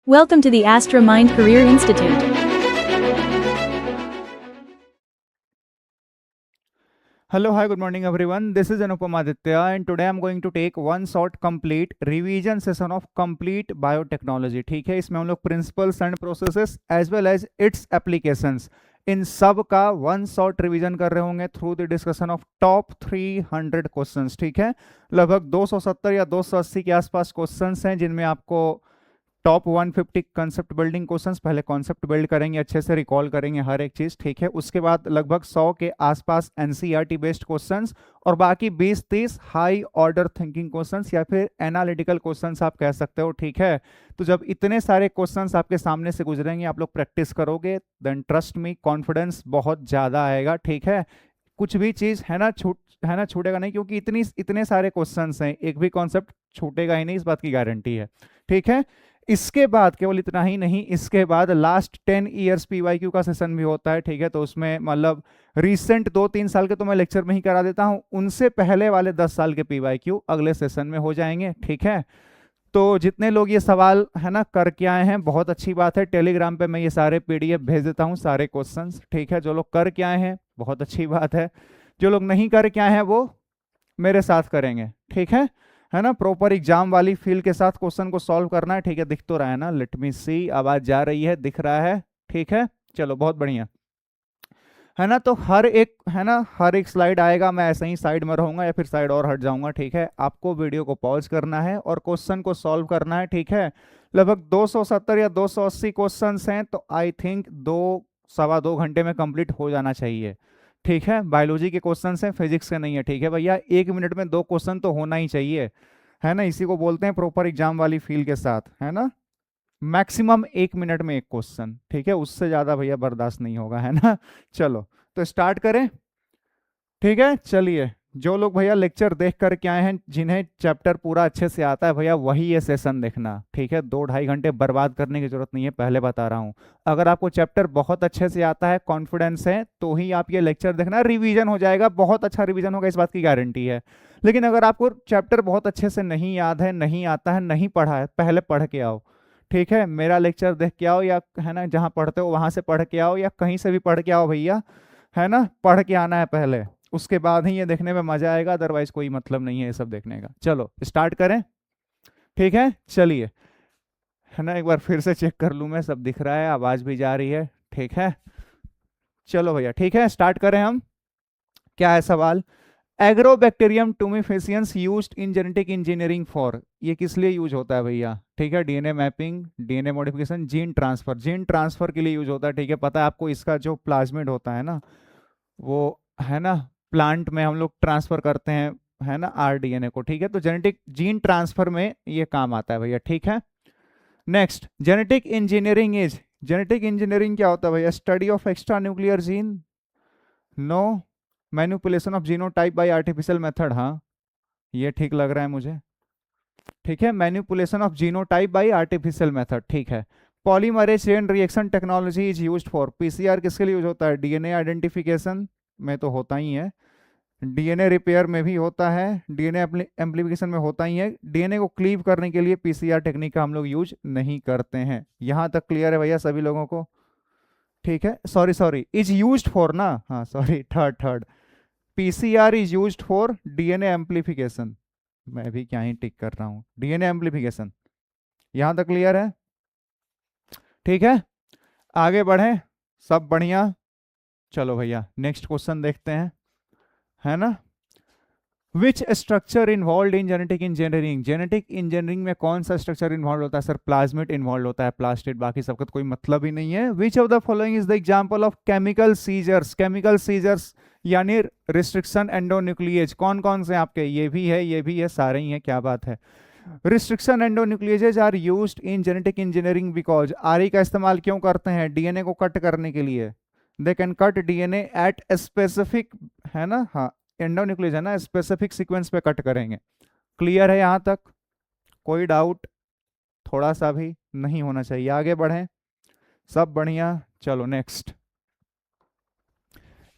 Welcome to the Astra Mind Career Institute. Hello, hi, good morning everyone. This is Anupam Aditya and today I'm going to take one short complete revision session of complete biotechnology. ठीक है, इसमें हम लोग principles and processes as well as its applications इन सब का one short revision कर रहे होंगे through the discussion of top 300 questions. ठीक है, लगभग 270 या 280 के आसपास क्वेश्चंस हैं जिनमें आपको टॉप 150 कंसेप्ट बिल्डिंग क्वेश्चंस, पहले कॉन्सेप्ट बिल्ड करेंगे, अच्छे से रिकॉल करेंगे हर एक चीज. ठीक है, उसके बाद लगभग 100 के आसपास एनसीईआरटी बेस्ड क्वेश्चंस और बाकी 20-30 हाई ऑर्डर थिंकिंग क्वेश्चंस या फिर एनालिटिकल क्वेश्चंस आप कह सकते हो. ठीक है, तो जब इतने सारे क्वेश्चंस आपके सामने से गुजरेंगे, आप लोग प्रैक्टिस करोगे, देन ट्रस्ट मी कॉन्फिडेंस बहुत ज्यादा आएगा. ठीक है, कुछ भी चीज है ना छूटेगा नहीं, क्योंकि इतने सारे क्वेश्चंस हैं, एक भी कॉन्सेप्ट छूटेगा ही नहीं, इस बात की गारंटी है. ठीक है, इसके बाद केवल इतना ही नहीं, इसके बाद लास्ट 10 ईयर्स पीवाईक्यू का सेशन भी होता है. ठीक है, तो उसमें मतलब रिसेंट 2-3 साल के तो मैं लेक्चर में ही करा देता हूं, उनसे पहले वाले 10 साल के पीवाईक्यू अगले सेशन में हो जाएंगे. ठीक है, तो जितने लोग ये सवाल है ना करके आए हैं, बहुत अच्छी बात है. टेलीग्राम पे मैं ये सारे पीडीएफ भेज देता हूँ, सारे क्वेश्चंस. ठीक है, जो लोग करके आए हैं बहुत अच्छी बात है, जो लोग नहीं करके आए हैं वो मेरे साथ करेंगे. ठीक है ना, प्रॉपर एग्जाम वाली फील के साथ क्वेश्चन को सॉल्व करना है. ठीक है, दिख तो रहा है ना, लेट मी सी, आवाज जा रही है, दिख रहा है. ठीक है, चलो बहुत बढ़िया है ना. तो हर एक स्लाइड आएगा, मैं ऐसे ही साइड में रहूंगा या फिर साइड और हट जाऊंगा. ठीक है, आपको वीडियो को पॉज करना है और क्वेश्चन को सॉल्व करना है. ठीक है, लगभग 270 या 280 क्वेश्चन हैं, तो आई थिंक 2 सवा 2 घंटे में कंप्लीट हो जाना चाहिए. ठीक है, बायोलॉजी के क्वेश्चन हैं, फिजिक्स के नहीं है. ठीक है भैया, 1 मिनट में 2 क्वेश्चन तो होना ही चाहिए, है ना. इसी को बोलते हैं प्रॉपर एग्जाम वाली फील के साथ, है ना. मैक्सिमम 1 मिनट में एक क्वेश्चन. ठीक है, उससे ज्यादा भैया बर्दाश्त नहीं होगा, है ना. चलो तो स्टार्ट करें. ठीक है, चलिए, जो लोग भैया लेक्चर देख करके आए हैं, जिन्हें चैप्टर पूरा अच्छे से आता है, भैया वही ये सेशन देखना. ठीक है, 2-2.5 घंटे बर्बाद करने की जरूरत नहीं है, पहले बता रहा हूं. अगर आपको चैप्टर बहुत अच्छे से आता है, कॉन्फिडेंस है, तो ही आप ये लेक्चर देखना. रिवीजन हो जाएगा, बहुत अच्छा रिवीजन होगा, इस बात की गारंटी है. लेकिन अगर आपको चैप्टर बहुत अच्छे से नहीं याद है, नहीं आता है, नहीं पढ़ा है, पहले पढ़ के आओ. ठीक है, मेरा लेक्चर देख के आओ, या है ना जहाँ पढ़ते हो वहां से पढ़ के आओ, या कहीं से भी पढ़ के आओ भैया, है ना. पढ़ के आना है पहले, उसके बाद ही ये देखने में मजा आएगा, अदरवाइज कोई मतलब नहीं है ये सब देखने का. चलो स्टार्ट करें. ठीक है, चलिए, है ना, एक बार फिर से चेक कर लूं मैं, सब दिख रहा है, आवाज भी जा रही है. ठीक है, चलो भैया, ठीक है, स्टार्ट करें हम. क्या है सवाल? Agrobacterium tumefaciens used in genetic engineering for, ये किस लिए यूज होता है भैया? ठीक है, DNA mapping, DNA modification, gene transfer. Gene transfer के लिए यूज होता है. ठीक है, पता है आपको, इसका जो प्लाज्मिड होता है ना, वो है ना प्लांट में हम लोग ट्रांसफर करते हैं, है ना, आरडीएनए को. ठीक है, तो जेनेटिक जीन ट्रांसफर में ये काम आता है भैया. ठीक है, next, genetic engineering is, genetic engineering क्या होता है भैया? Study of extra nuclear gene, no. Manipulation of genotype by artificial method, हाँ ये ठीक लग रहा है मुझे. ठीक है, manipulation of genotype by artificial method. ठीक है, polymerase chain reaction technology is used for, PCR किसके लिए यूज होता है? डीएनए आइडेंटिफिकेशन में तो होता ही है, डीएनए रिपेयर में भी होता है, डीएनए एम्प्लीफिकेशन में होता ही है. डीएनए को क्लीव करने के लिए पीसीआर टेक्निक का हम लोग यूज नहीं करते हैं. यहां तक क्लियर है भैया सभी लोगों को? ठीक है, सॉरी इज यूज्ड फॉर ना, हाँ sorry, third PCR is used for DNA amplification. मैं भी क्या ही टिक कर रहा हूँ, डीएनए एम्प्लीफिकेशन. यहां तक क्लियर है? ठीक है, आगे बढ़े, सब बढ़िया. चलो भैया नेक्स्ट क्वेश्चन देखते हैं, है ना. Which structure involve in genetic engineering, genetic engineering में कौन सा स्ट्रक्चर इन्वॉल्व होता है? सर प्लाज्मिड इन्वॉल्व होता है, प्लास्टिड, बाकी सबका तो कोई मतलब ही नहीं है. Which of the following is the example of chemical scissors, chemical scissors यानी रिस्ट्रिक्शन एंडोन्यूक्लिएज, कौन कौन से आपके? ये भी है, ये भी है, सारे ही है, क्या बात है. Restriction endonucleases are used in genetic engineering because, RE का इस्तेमाल क्यों करते हैं? डीएनए को कट करने के लिए. They can cut DNA at specific, है ना, हाँ एंडोन्यूक्लियस है ना, स्पेसिफिक सीक्वेंस पे कट करेंगे. क्लियर है यहां तक? कोई डाउट थोड़ा सा भी नहीं होना चाहिए. आगे बढ़ें, सब बढ़िया. चलो नेक्स्ट,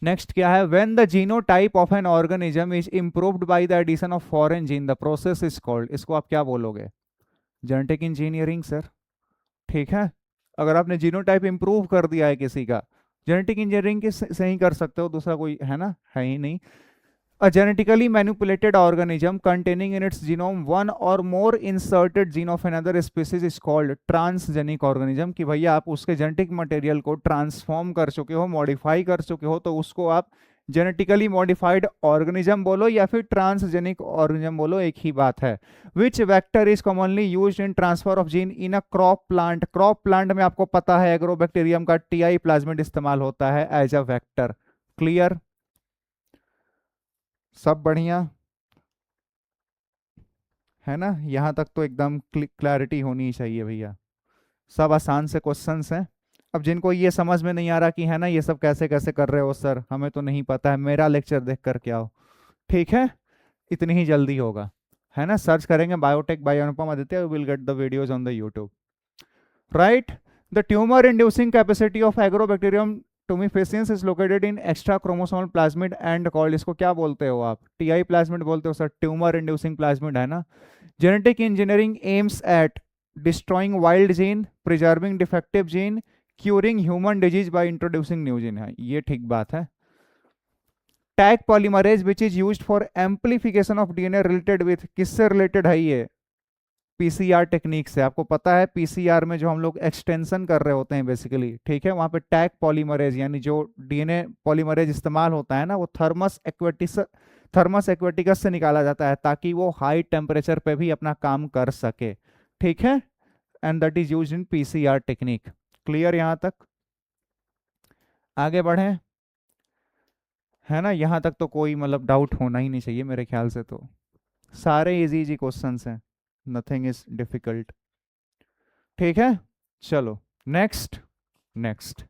नेक्स्ट क्या है? When the genotype of an organism is improved by the addition of foreign gene, the process is called, इसको आप क्या बोलोगे? जेनेटिक इंजीनियरिंग सर, ठीक है, अगर आपने जीनोटाइप इंप्रूव कर दिया है किसी का, जेनेटिक इंजीनियरिंग के से ही कर सकते हो, दूसरा कोई है ना, है ही नहीं। A genetically manipulated organism containing in its genome one or more inserted gene of another species is called transgenic organism। कि भैया आप उसके जेनेटिक मटेरियल को ट्रांसफॉर्म कर चुके हो, मॉडिफाई कर चुके हो, तो उसको आप जेनेटिकली मॉडिफाइड ऑर्गेनिज्म बोलो या फिर ट्रांसजेनिक ऑर्गेनिज्म बोलो, एक ही बात है। Which vector is commonly used in transfer of gene in a crop plant. Crop plant में आपको पता है एग्रोबैक्टीरियम का टीआई प्लाज्मिड इस्तेमाल होता है एज अ वेक्टर। क्लियर, सब बढ़िया है ना, यहां तक तो एकदम क्लैरिटी होनी चाहिए भैया, सब आसान से क्वेश्चंस हैं। अब जिनको ये समझ में नहीं आ रहा कि है ना ये सब कैसे कैसे कर रहे हो सर, हमें तो नहीं पता है, मेरा लेक्चर देख कर के आओ, ठीक है, इतनी ही जल्दी होगा, है ना। सर्च करेंगे biotech by Anupam Aditya, will get the videos on the YouTube, right. The tumour inducing capacity of agrobacterium tumefaciens is located in extra chromosomal plasmid and called, इसको क्या बोलते हो आप, टीआई प्लाज्मिड बोलते हो सर, ट्यूमर इंड्यूसिंग प्लाज्मिड है ना। Genetic engineering aims at destroying wild gene, preserving defective gene, curing human disease by introducing new gene, है ये ठीक बात है। Tag polymerase which is used for amplification of DNA related with, किससे related है ये, पीसीआर टेक्निक से। आपको पता है पीसीआर में जो हम लोग एक्सटेंशन कर रहे होते हैं बेसिकली, ठीक है, वहां पे टैग पॉलीमरेज यानी जो डीएनए पॉलीमरेज इस्तेमाल होता है ना, वो थर्मस एक्वेटिकस से निकाला जाता है ताकि वो हाई टेम्परेचर पे भी अपना काम कर सके, ठीक है, and that is used in PCR technique. Clear यहां तक, आगे बढ़े, है ना, यहां तक तो कोई मतलब डाउट होना ही नहीं चाहिए मेरे ख्याल से, तो सारे इजी इजी क्वेश्चंस हैं, नथिंग इज डिफिकल्ट, ठीक है। चलो next, next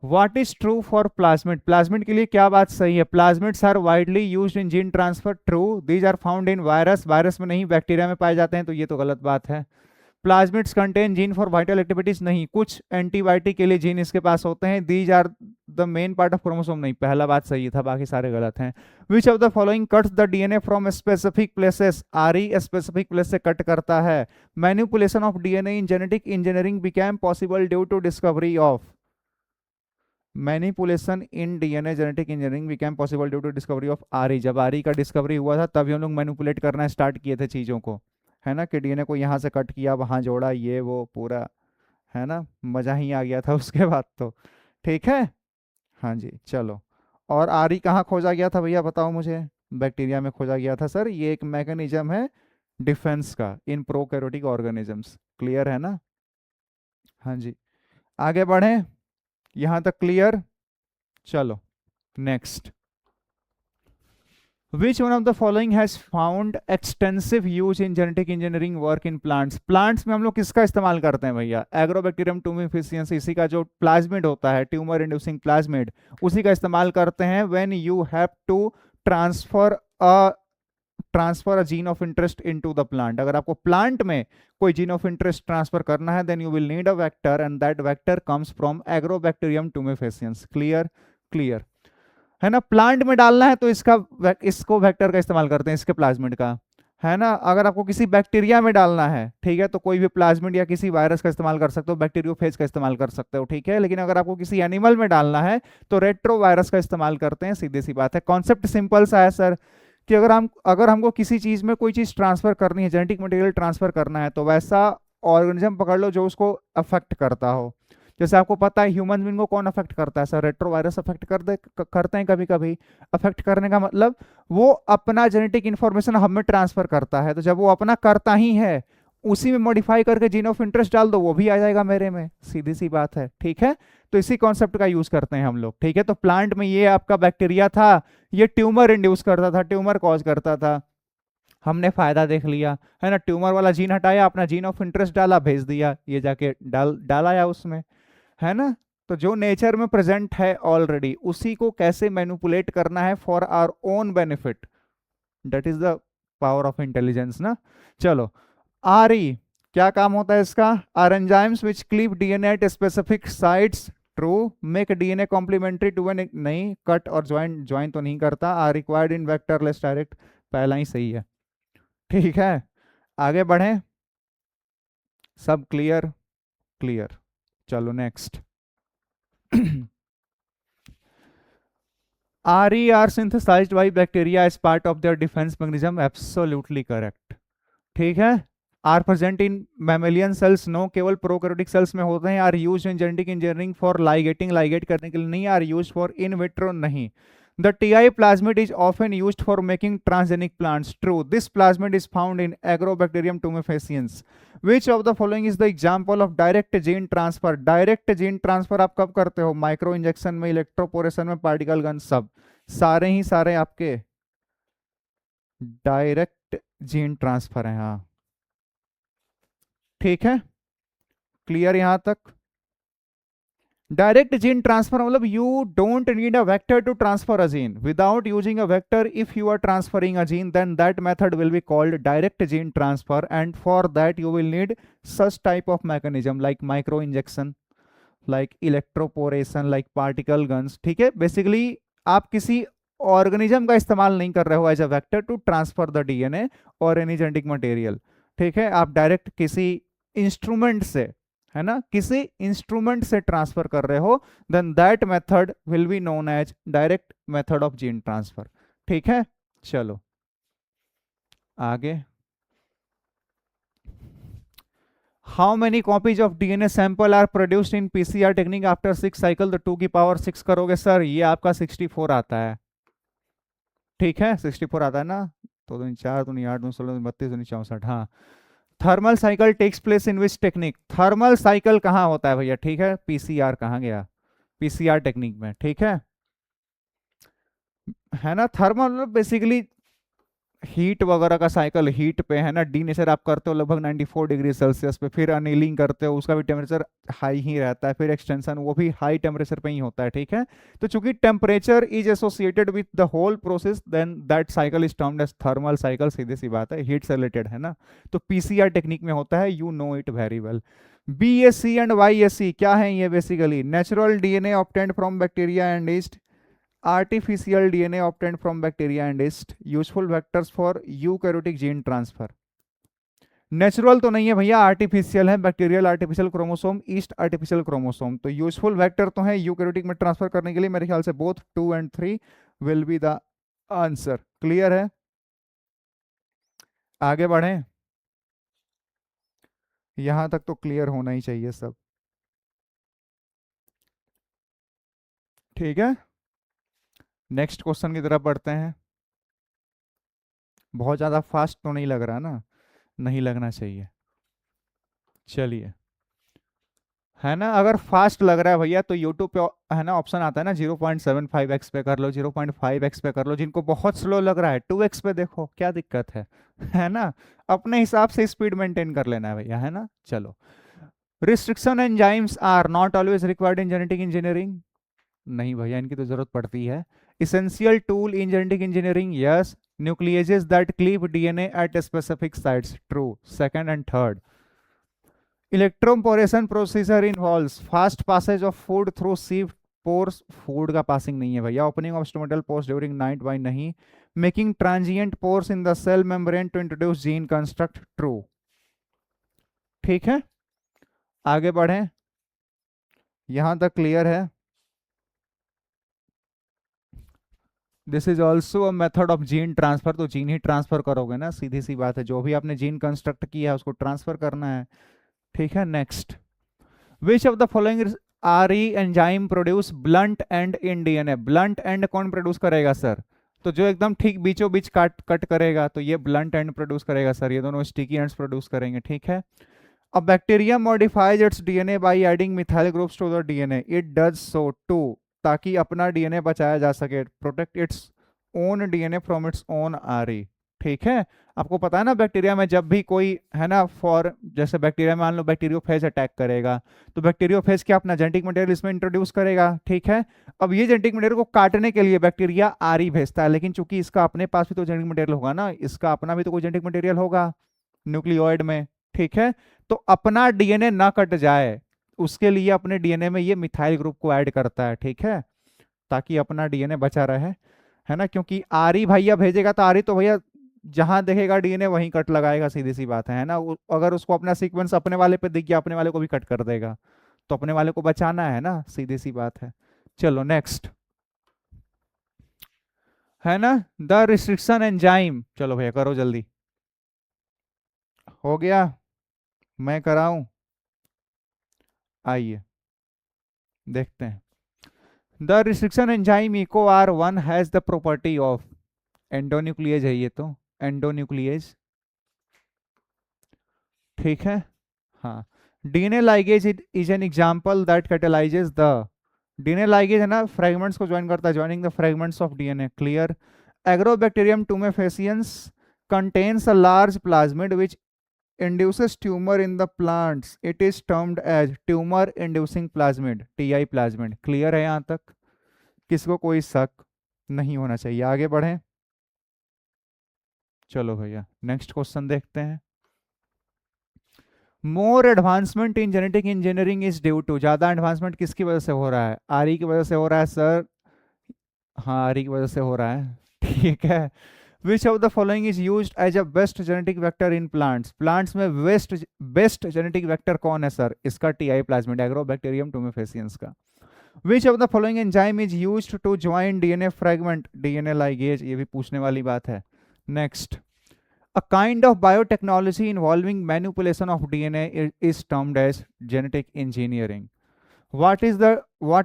what is true for plasmid, plasmid के लिए क्या बात सही है, plasmids are widely used in gene transfer, true. These are found in virus, virus में नहीं बैक्टीरिया में पाए जाते हैं, तो ये तो गलत बात है। Plasmids contain gene for vital activities, नहीं, कुछ एंटीबायोटिक के लिए जीन इसके पास होते हैं। These are the main part of chromosome, नहीं, पहला बात सही था, बाकी सारे गलत हैं। Which of the following cuts the DNA from specific places, RE specific place से कट करता है। Manipulation of DNA in genetic engineering became possible due to discovery of, manipulation in DNA genetic engineering became possible due to discovery of RE, जब RE का discovery हुआ था तभी हम लोग मैनिपुलेट करना स्टार्ट किए थे चीज़ों को, है ना, कि डीएनए को यहाँ से कट किया, वहाँ जोड़ा, ये वो पूरा, है ना, मज़ा ही आ गया था उसके बाद तो, ठीक है, हाँ जी। चलो, और आरई कहाँ खोजा गया था भैया बताओ मुझे, बैक्टीरिया में खोजा गया था सर, ये एक मैकेनिज्म है डिफेंस का इन प्रोकैरियोटिक ऑर्गेनिजम्स। क्लियर है ना, हाँ जी, आगे बढ़ें, यहाँ तक क्लियर। चलो next, Which one of the following has found extensive use in genetic engineering work in plants? Plants में हम लोग किसका इस्तेमाल करते हैं भैया, एग्रोबैक्टीरियम टुमिफिशियंस, इसी का जो प्लाज्मिड होता है, ट्यूमर इंड्यूसिंग प्लाज्मिड, उसी का इस्तेमाल करते हैं when you have to transfer a gene of interest into the plant. अगर आपको प्लांट में कोई जीन ऑफ इंटरेस्ट ट्रांसफर करना है, then you will need a vector and that vector comes from agrobacterium tumefaciens. Clear, clear है ना। Plant में डालना है तो इसको वेक्टर का इस्तेमाल करते हैं, इसके प्लाज्मिड का, है ना। अगर आपको किसी बैक्टीरिया में डालना है, ठीक है, तो कोई भी प्लाज्मिड या किसी वायरस का इस्तेमाल कर सकते हो, बैक्टीरियोफेज का इस्तेमाल कर सकते हो, ठीक है। लेकिन अगर आपको किसी एनिमल में डालना है तो रेट्रो वायरस का इस्तेमाल करते हैं, सीधी सी बात है। कॉन्सेप्ट सिंपल सा है सर, कि अगर हमको किसी चीज में कोई चीज ट्रांसफर करनी है, जेनेटिक मटेरियल ट्रांसफर करना है, तो वैसा ऑर्गेनिज्म पकड़ लो जो उसको अफेक्ट करता हो। जैसे आपको पता है ह्यूमन बीइंग को कौन अफेक्ट करता है सर, रेट्रोवायरस अफेक्ट करते हैं कभी कभी। अफेक्ट करने का मतलब वो अपना जेनेटिक इंफॉर्मेशन हम में ट्रांसफर करता है, तो जब वो अपना करता ही है, उसी में मॉडिफाई करके जीन ऑफ इंटरेस्ट डाल दो, वो भी आ जाएगा मेरे में, सीधी सी बात है, ठीक है। तो इसी कॉन्सेप्ट का यूज करते हैं हम लोग, ठीक है। तो प्लांट में ये आपका बैक्टीरिया था, ये ट्यूमर इंड्यूस करता था, ट्यूमर कॉज करता था, हमने फायदा देख लिया, है ना, ट्यूमर वाला जीन हटाया, अपना जीन ऑफ इंटरेस्ट डाला, भेज दिया, ये जाके डाल आया उसमें, है ना। तो जो नेचर में प्रेजेंट है ऑलरेडी, उसी को कैसे मैनिपुलेट करना है for our own benefit, that is the power of intelligence ना। चलो, आरई क्या काम होता है इसका, are enzymes which cleave DNA at specific sites, true. Make DNA complementary to an, नहीं, कट और ज्वाइन तो नहीं करता। Are required in vectorless direct, पहला ही सही है, ठीक है। आगे बढ़ें, सब क्लियर? क्लियर। चलो next. RER synthesized by bacteria as part of their defense mechanism, absolutely correct। ठीक है। Are present in mammalian cells, no, केवल प्रोकैरियोटिक सेल्स में होते हैं। Are use in genetic engineering for ligating, ligate करने के लिए नहीं। Are use for in vitro, नहीं। The Ti plasmid is often used for making transgenic plants, true. This plasmid is found in agrobacterium tumefaciens. Which of the following is the example of direct gene transfer? Direct gene transfer आप कब करते हो? Micro injection में, electroporation में, particle gun, सब सारे ही सारे आपके डायरेक्ट जीन ट्रांसफर है। हाँ ठीक है, क्लियर यहां तक? डायरेक्ट जीन ट्रांसफर मतलब you don't need a vector to transfer a gene. Without using a vector, if you are transferring a gene, then that method will be called direct gene transfer, and for that you will need such type of mechanism like micro injection, like electroporation, like particle guns। ठीक है, basically आप किसी organism का इस्तेमाल नहीं कर रहे हो as a vector to transfer the DNA और एनी जेनेटिक मटेरियल। ठीक है, आप डायरेक्ट किसी इंस्ट्रूमेंट से, है ना, किसी इंस्ट्रूमेंट से ट्रांसफर कर रहे हो, then that method will be known as direct method of gene transfer. ठीक है, चलो आगे। How many copies of DNA sample are produced in PCR technique after 6 cycle? तो 2 की पावर 6 करोगे सर, ये आपका 64 आता है। ठीक है, 64 आता है ना। तो 4 दूनी 8 दूनी 16 32 दूनी 64। हाँ, thermal cycle takes place in which technique? Thermal cycle कहाँ होता है भैया? ठीक है, पीसीआर कहाँ गया? पीसीआर टेक्निक में। ठीक है ना। थर्मल बेसिकली हीट वगैरह का साइकिल, हीट पे, है ना। डीनेचर आप करते हो लगभग 94 डिग्री सेल्सियस पे, फिर अनिलिंग करते हो, उसका भी टेम्परेचर हाई ही रहता है, फिर एक्सटेंशन वो भी हाई टेम्परेचर पे ही होता है। ठीक है, तो चूंकि temperature is associated with the whole process, then that cycle is termed as thermal cycle. सीधी सी बात है, हीट से रिलेटेड है ना, तो पीसीआर टेक्निक में होता है, you know it very well. BSC and YSC क्या है ये? Basically natural DNA obtained from bacteria and yeast, artificial DNA obtained from bacteria and yeast, useful vectors for eukaryotic gene transfer। Natural तो नहीं है भैया, आर्टिफिशियल है। Bacterial artificial chromosome, yeast artificial chromosome. तो useful vector तो है eukaryotic में transfer करने के लिए, मेरे ख्याल से both 2 and 3 will be the answer. Clear है? आगे बढ़े, यहां तक तो क्लियर होना ही चाहिए सब। ठीक है, नेक्स्ट क्वेश्चन की तरफ बढ़ते हैं। बहुत ज्यादा फास्ट तो नहीं लग रहा ना? नहीं लगना चाहिए। चलिए, है ना, अगर फास्ट लग रहा है भैया तो यूट्यूब पे है ना ऑप्शन आता है ना, 0.75x पे कर लो, 0.5x पे कर लो। जिनको बहुत स्लो लग रहा है 2x पे देखो, क्या दिक्कत है? है ना, अपने हिसाब से स्पीड मेंटेन कर लेना है भैया, है ना। चलो, restriction enzymes are not always required in genetic engineering. नहीं भैया, इनकी तो जरूरत पड़ती है। Essential tool in genetic engineering, yes. Nucleases that cleave DNA at specific sites, true. Second and third. Electroporation procedure involves fast passage of food through sieve pores, food का passing नहीं है भैया। Opening of stomatal pores during night by, नहीं। Making transient pores in the cell membrane to introduce gene construct, true. ठीक है, आगे बढ़े, यहां तक क्लियर है? This is also a method of gene transfer. तो जीन ही ट्रांसफर करोगे ना, सीधी सी बात है, जो भी आपने जीन कंस्ट्रक्ट किया है उसको ट्रांसफर करना है। ठीक है, next. Which of the following R E enzyme produce blunt and in DNA? Blunt and कौन प्रोड्यूस करेगा सर? तो जो एकदम ठीक बीचों बीच कट करेगा, तो ये ब्लंट एंड प्रोड्यूस करेगा सर। ये दोनों स्टिकी एंड्स प्रोड्यूस करेंगे। ठीक है, a bacteria modifies its DNA by adding methyl groups to the DNA, it does so to, ताकि अपना डीएनए बचाया जा सके, protect its own DNA from its own RE. ठीक है, आपको पता है ना, बैक्टीरिया में जब भी कोई, है ना, फॉर जैसे बैक्टीरिया में मान लो बैक्टीरियोफेज अटैक करेगा, तो बैक्टीरियोफेज क्या अपना जेनेटिक मटेरियल इसमें इंट्रोड्यूस करेगा। ठीक है, अब ये जेनेटिक मटेरियल को काटने के लिए बैक्टीरिया आरई भेजता है, लेकिन चूंकि इसका अपने पास भी तो जेनेटिक मटेरियल होगा ना, इसका अपना भी तो कोई जेनेटिक मटेरियल होगा न्यूक्लियोइड में। ठीक है, तो अपना डीएनए ना कट जाए उसके लिए अपने डीएनए में ये मिथाइल ग्रुप को ऐड करता है। ठीक है, ताकि अपना डीएनए बचा रहे, है ना, क्योंकि आरी भैया भेजेगा तो आरी तो भैया जहां देखेगा डीएनए वहीं कट लगाएगा, सीधी सी बात है ना। अगर उसको अपना सीक्वेंस अपने वाले पे दिख गया, अपने वाले को भी कट कर देगा, तो अपने वाले को बचाना है ना, सीधी सी बात है। चलो नेक्स्ट है ना, द रिस्ट्रिक्शन एंजाइम। चलो भैया करो जल्दी, हो गया, मैं कराऊं, आइए देखते हैं। The restriction enzyme Eco R one has the property of, endonuclease है ये तो, एंडोन्यूक्लियेज, ठीक है। हाँ, DNA ligase is an example that catalyses the, DNA ligase है ना, फ्रेगमेंट्स को ज्वाइन करता है, joining the fragments of DNA, clear. Agrobacterium tumefaciens contains a large plasmid which induces tumor in the plants. It is termed as tumor inducing plasmid, TI plasmid, clear है यहाँ तक, किसको कोई शक नहीं होना चाहिए। आगे बढ़ें, चलो भैया नेक्स्ट क्वेश्चन देखते हैं। More advancement in genetic engineering is due to, ज्यादा एडवांसमेंट किसकी वजह से हो रहा है, आरी की वजह से हो रहा है सर, हाँ आरी की वजह से हो रहा है, ठीक है। Which of the following is used as a best genetic vector in plants, plants में बेस्ट जेनेटिक वेक्टर कौन है सर, इसका टीआई प्लाज्मिड, एग्रोबैक्टीरियम टुमेफेसियंस का। Which of the following enzyme is used to join DNA fragment, DNA ligase, ये भी पूछने वाली बात है। Next, a kind of biotechnology involving manipulation of DNA is termed as genetic engineering. What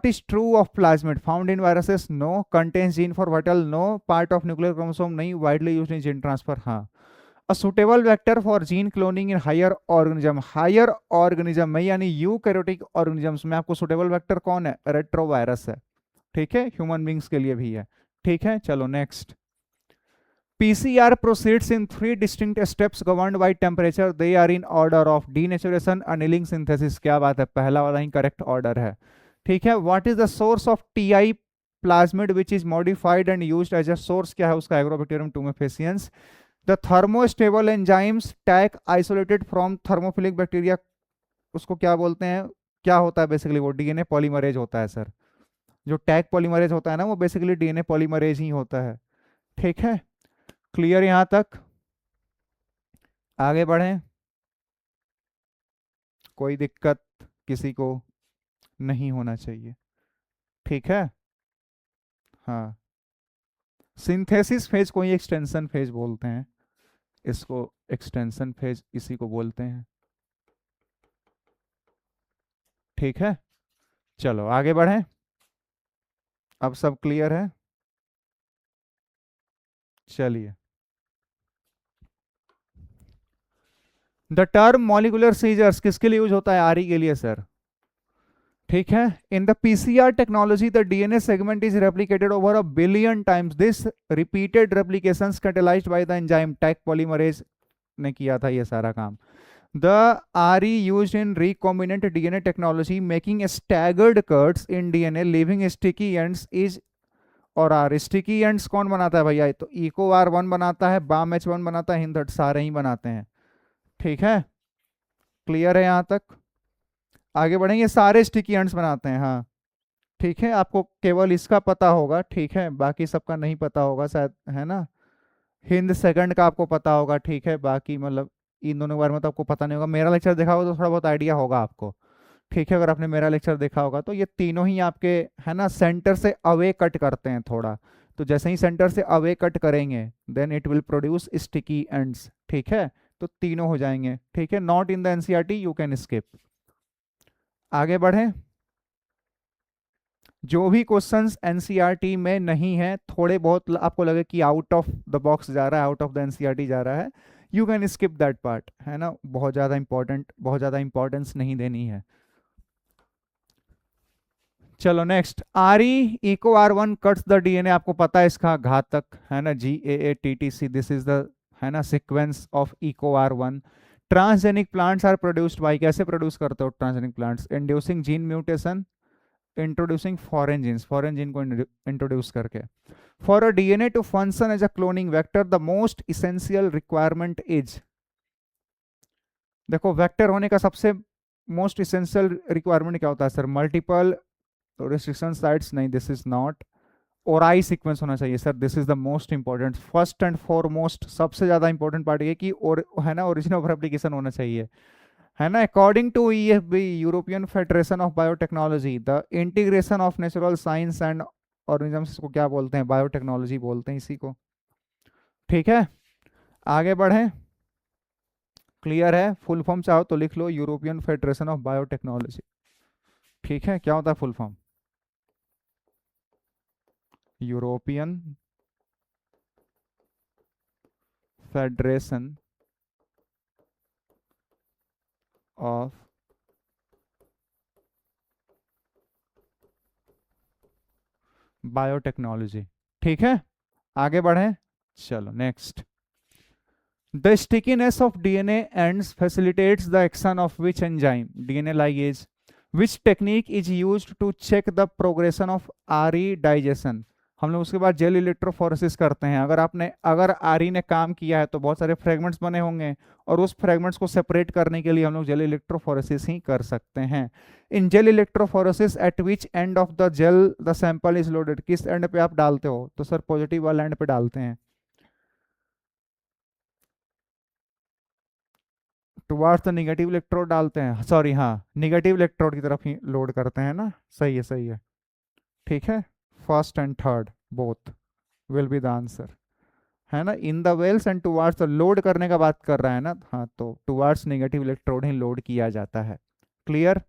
is true of plasmid found in viruses? No. Contains gene for vital? No. Part of nuclear chromosome? नहीं. Widely used in gene transfer? हाँ. A suitable vector for gene cloning in higher organism? Higher organism में यानी eukaryotic organisms में आपको suitable vector कौन है, retrovirus है, ठीक है, ह्यूमन बींग्स के लिए भी है, ठीक है। चलो next, PCR proceeds in three distinct steps governed by temperature. They are in order of denaturation, annealing, synthesis. क्या बात है, पहला वाला ही करेक्ट ऑर्डर है, ठीक है। What is the source of TI plasmid which is modified and used as a source, क्या है उसका, Agrobacterium tumefaciens. The thermostable enzymes tag isolated from thermophilic bacteria, उसको क्या बोलते हैं, क्या होता है बेसिकली, वो डीएनए पॉलीमरेज होता है सर, जो टैग पॉलीमरेज होता है ना, वो बेसिकली डीएनए पॉलीमरेज ही होता है, ठीक है। क्लियर यहां तक, आगे बढ़ें, कोई दिक्कत किसी को नहीं होना चाहिए, ठीक है। हाँ, सिंथेसिस फेज को ही एक्सटेंशन फेज बोलते हैं, इसको एक्सटेंशन फेज इसी को बोलते हैं, ठीक है। चलो आगे बढ़ें, अब सब क्लियर है, चलिए। द टर्म मॉलिकुलर सीजर्स किसके लिए यूज होता है, आरी के लिए सर, ठीक है। In the PCR technology the DNA segment is replicated over a billion times, this repeated replications catalysed by the enzyme Taq polymerase ने किया था ये सारा काम। The RE used in recombinant DNA technology making staggered cuts in DNA leaving sticky ends is, और are sticky ends कौन बनाता है भैया, तो इको आर वन बनाता है, बाम एच वन बनाता है, हिंदट सारे ही बनाते हैं, ठीक है। क्लियर है यहां तक, आगे बढ़ेंगे, सारे स्टिकी एंड्स बनाते हैं, हाँ ठीक है। आपको केवल इसका पता होगा, ठीक है, बाकी सबका नहीं पता होगा शायद, है ना। हिंद सेकंड का आपको पता होगा, ठीक है, बाकी मतलब इन दोनों के बारे में तो आपको पता नहीं होगा। मेरा लेक्चर देखा होगा तो थोड़ा बहुत आइडिया होगा आपको, ठीक है। अगर आपने मेरा लेक्चर देखा होगा तो ये तीनों ही आपके, है ना, सेंटर से अवे कट करते हैं थोड़ा, तो जैसे ही सेंटर से अवे कट करेंगे then it will produce sticky ends, ठीक है। तो तीनों हो जाएंगे, ठीक है। Not in the NCERT, you can skip. आगे बढ़ें, जो भी क्वेश्चंस एनसीईआरटी में नहीं है, थोड़े बहुत आपको लगे कि आउट ऑफ द बॉक्स जा रहा है, आउट ऑफ द एनसीईआरटी जा रहा है, you can skip that part, है ना, बहुत ज़्यादा इंपॉर्टेंट, बहुत ज़्यादा इंपॉर्टेंस नहीं देनी है। चलो next, R E Eco R one cuts the DNA, आपको पता है इसका घातक, है ना, GAATTC, दिस इज द, है ना, sequence of Eco R one. Transgenic plants are produced by, कैसे प्रोड्यूस करते हो transgenic plants, inducing gene mutation, introducing foreign gene को इंट्रोड्यूस करके। For a DNA to function as a cloning vector the most essential requirement is, देखो vector होने का सबसे most essential requirement क्या होता है सर, मल्टीपल रिस्ट्रिक्शन साइट्स, नहीं दिस इज नॉट, और आई सीक्वेंस होना चाहिए sir, this is the most important, first and foremost सबसे ज्यादा इंपॉर्टेंट पार्ट ये कि और है ना ओरिजिन ऑफ एप्लीकेशन होना चाहिए, है ना। According to EFB, European Federation of Biotechnology, the integration of natural science and organisms को क्या बोलते हैं, बायोटेक्नोलॉजी बोलते हैं इसी को। ठीक है, आगे बढ़े, क्लियर है। फुल फॉर्म चाहो तो लिख लो, यूरोपियन फेडरेशन ऑफ बायोटेक्नोलॉजी। ठीक है, क्या होता है full form, European Federation of biotechnology. ठीक है, आगे बढ़े, चलो next. The stickiness of DNA ends facilitates the action of which enzyme, DNA ligase, which technique is used to check the progression of RE digestion। हम लोग उसके बाद gel electrophoresis करते हैं। अगर आरई ने काम किया है तो बहुत सारे फ्रेगमेंट्स बने होंगे और उस फ्रेगमेंट्स को सेपरेट करने के लिए हम लोग जेल इलेक्ट्रोफोरेसिस ही कर सकते हैं। In gel electrophoresis at which end of the gel the sample is loaded, किस एंड पे आप डालते हो, तो सर पॉजिटिव वाला एंड पे डालते हैं, टुवार्ड्स द निगेटिव इलेक्ट्रोड डालते हैं, सॉरी हाँ निगेटिव इलेक्ट्रोड की तरफ ही लोड करते हैं ना, सही है सही है। ठीक है, first and third both will be the answer, है ना। In the wells and towards the, load करने का बात कर रहा है ना, हाँ तो टुवार्ड्स निगेटिव इलेक्ट्रोड ही लोड किया जाता है। क्लियर,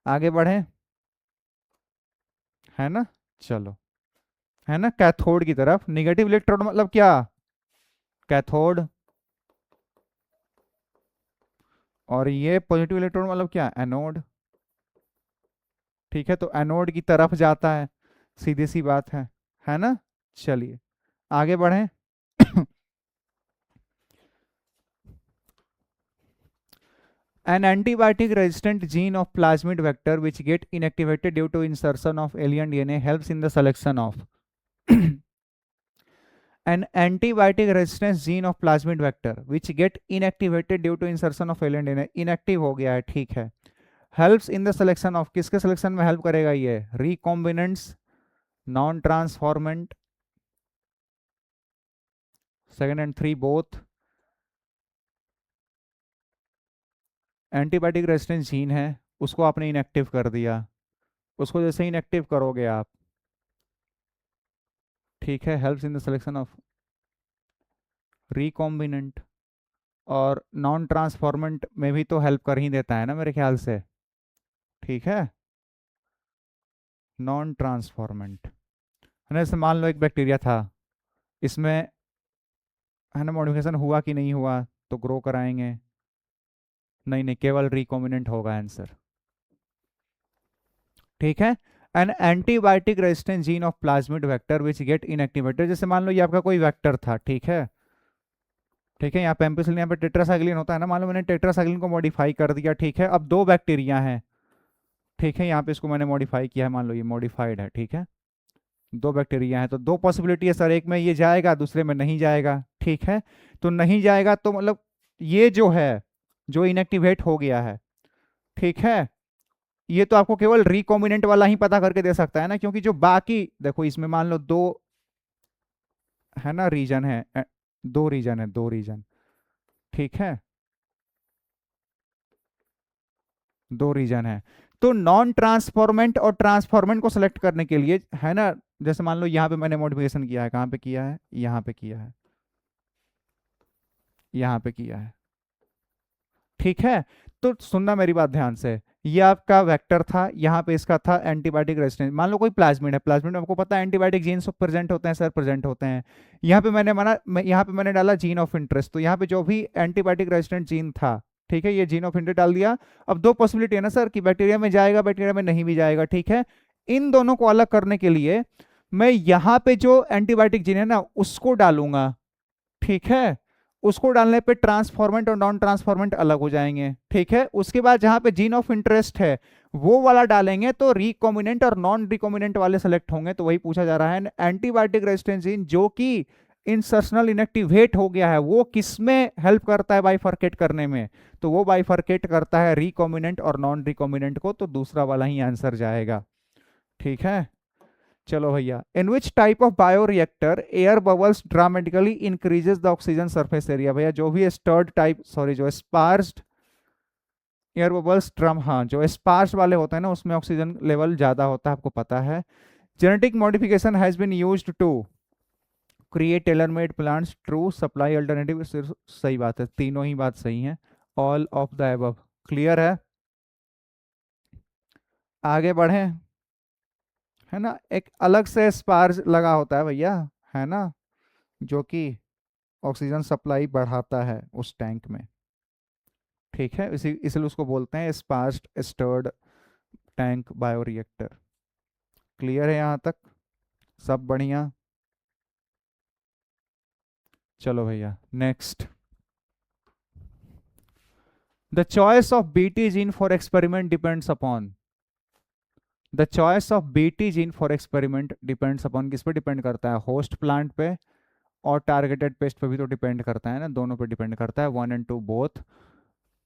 आगे बढ़े, है ना, चलो, है ना। कैथोड की तरफ निगेटिव इलेक्ट्रोड मतलब क्या, कैथोड, और ये पॉजिटिव इलेक्ट्रोड मतलब क्या, एनोड। ठीक है, तो एनोड की तरफ जाता है, सीधी सी बात है ना। चलिए आगे बढ़ें। An antibiotic resistant gene of plasmid vector which get inactivated due to insertion of alien DNA helps in the selection of an antibiotic resistance gene of plasmid vector which get inactivated due to insertion of alien DNA, inactive हो गया है, ठीक है। Helps in the selection of, किसके selection में help करेगा ये, recombinants, non transformant, second and three both. Antibiotic resistance gene है, उसको आपने इनएक्टिव कर दिया, उसको जैसे इनएक्टिव करोगे आप, ठीक है, helps in the selection of recombinant, और नॉन ट्रांसफॉर्मेंट में भी तो हेल्प कर ही देता है ना मेरे ख्याल से। ठीक है, नॉन ट्रांसफॉर्मेंट है ना, जैसे मान लो एक बैक्टीरिया था, इसमें है ना मॉडिफिकेशन हुआ कि नहीं हुआ, तो ग्रो कराएंगे, नहीं नहीं केवल रिकॉम्बिनेंट होगा आंसर। ठीक है, an antibiotic resistant gene of plasmid vector which get inactivated, जैसे मान लो ये आपका कोई वेक्टर था, ठीक है, ठीक है, यहाँ पे एम्पिसिलिन, यहाँ पे टेट्रासाइक्लिन होता है ना, मान लो मैंने टेट्रासाइक्लिन को मॉडिफाई कर दिया, ठीक है, अब दो बैक्टीरिया हैं, ठीक है, यहाँ पे इसको मैंने मॉडिफाई किया है, मान लो ये मॉडिफाइड है, ठीक है, दो बैक्टीरिया हैं, तो दो पॉसिबिलिटी है सर, एक में ये जाएगा दूसरे में नहीं जाएगा, ठीक है, तो नहीं जाएगा तो मतलब ये जो है जो इनएक्टिवेट हो गया है, ठीक है, ये तो आपको केवल रिकॉम्बिनेंट वाला ही पता करके दे सकता है ना, क्योंकि जो बाकी देखो इसमें मान लो दो है ना रीजन है, दो रीजन है, दो रीजन, ठीक है, दो रीजन है, तो नॉन ट्रांसफॉर्मेंट और ट्रांसफॉर्मेंट को सिलेक्ट करने के लिए है ना, जैसे मान लो यहाँ पे मैंने मॉडिफिकेशन किया है, कहाँ पे किया है, यहाँ पे किया है, यहाँ पे किया है, ठीक है, तो सुनना मेरी बात ध्यान से, ये आपका वेक्टर था, यहाँ पे इसका था एंटीबायोटिक रेजिस्टेंस, मान लो कोई प्लाज्मिड है, प्लाज्मिड में आपको पता है एंटीबायोटिक जीन्स प्रेजेंट होते हैं सर, प्रेजेंट होते हैं, यहाँ पे यहाँ पे मैंने डाला जीन ऑफ इंटरेस्ट, तो यहाँ पे जो भी एंटीबायोटिक रेजिस्टेंट जीन था, ठीक है, ये जीन ऑफ इंटरेस्ट डाल दिया। अब दो पॉसिबिलिटी है ना सर कि बैक्टीरिया में जाएगा, बैक्टीरिया में नहीं भी जाएगा, ठीक है, इन दोनों को अलग करने के लिए मैं यहाँ पे जो एंटीबायोटिक जीन है ना उसको डालूंगा, ठीक है, उसको डालने पे ट्रांसफॉर्मेंट और नॉन ट्रांसफॉर्मेंट अलग हो जाएंगे, ठीक है, उसके बाद जहां पे जीन ऑफ इंटरेस्ट है वो वाला डालेंगे तो रिकॉम्बिनेंट और नॉन रिकॉम्बिनेंट वाले सेलेक्ट होंगे, तो वही पूछा जा रहा है एंटीबायोटिक रेजिस्टेंस जीन जो कि इंसर्शनल इनएक्टिवेट हो गया है वो किसमें हेल्प करता है बाइफरकेट करने में, तो वो बाइफरकेट करता है रिकॉम्बिनेंट और नॉन रिकॉम्बिनेंट को, तो दूसरा वाला ही आंसर जाएगा। ठीक है, चलो भैया, in which type of bioreactor air bubbles dramatically increases the oxygen surface area. भैया जो भी स्टर्ड टाइप, सॉरी जो स्पार्स्ड एयर बबल्स ड्रम, हाँ जो स्पार्स वाले होते हैं ना उसमें ऑक्सीजन लेवल ज्यादा होता है, आपको पता है। Genetic modification has been used to create tailor made plants, true supply alternative. सही बात है, तीनों ही बात सही है, all of the above. Clear है, आगे बढ़े। है ना, एक अलग से स्पार्स लगा होता है भैया, है ना, जो कि ऑक्सीजन सप्लाई बढ़ाता है उस टैंक में। ठीक है, इसी इसलिए उसको बोलते हैं स्पार्स्ड स्टर्ड टैंक बायोरिएक्टर। क्लियर है यहाँ तक, सब बढ़िया। चलो भैया next, the choice of BT gene for experiment depends upon. The choice of BT gene for experiment depends upon, किस पे डिपेंड करता है, होस्ट प्लांट पे और टारगेटेड पेस्ट पे भी तो डिपेंड करता है ना, दोनों पे डिपेंड करता है, 1 and 2 both.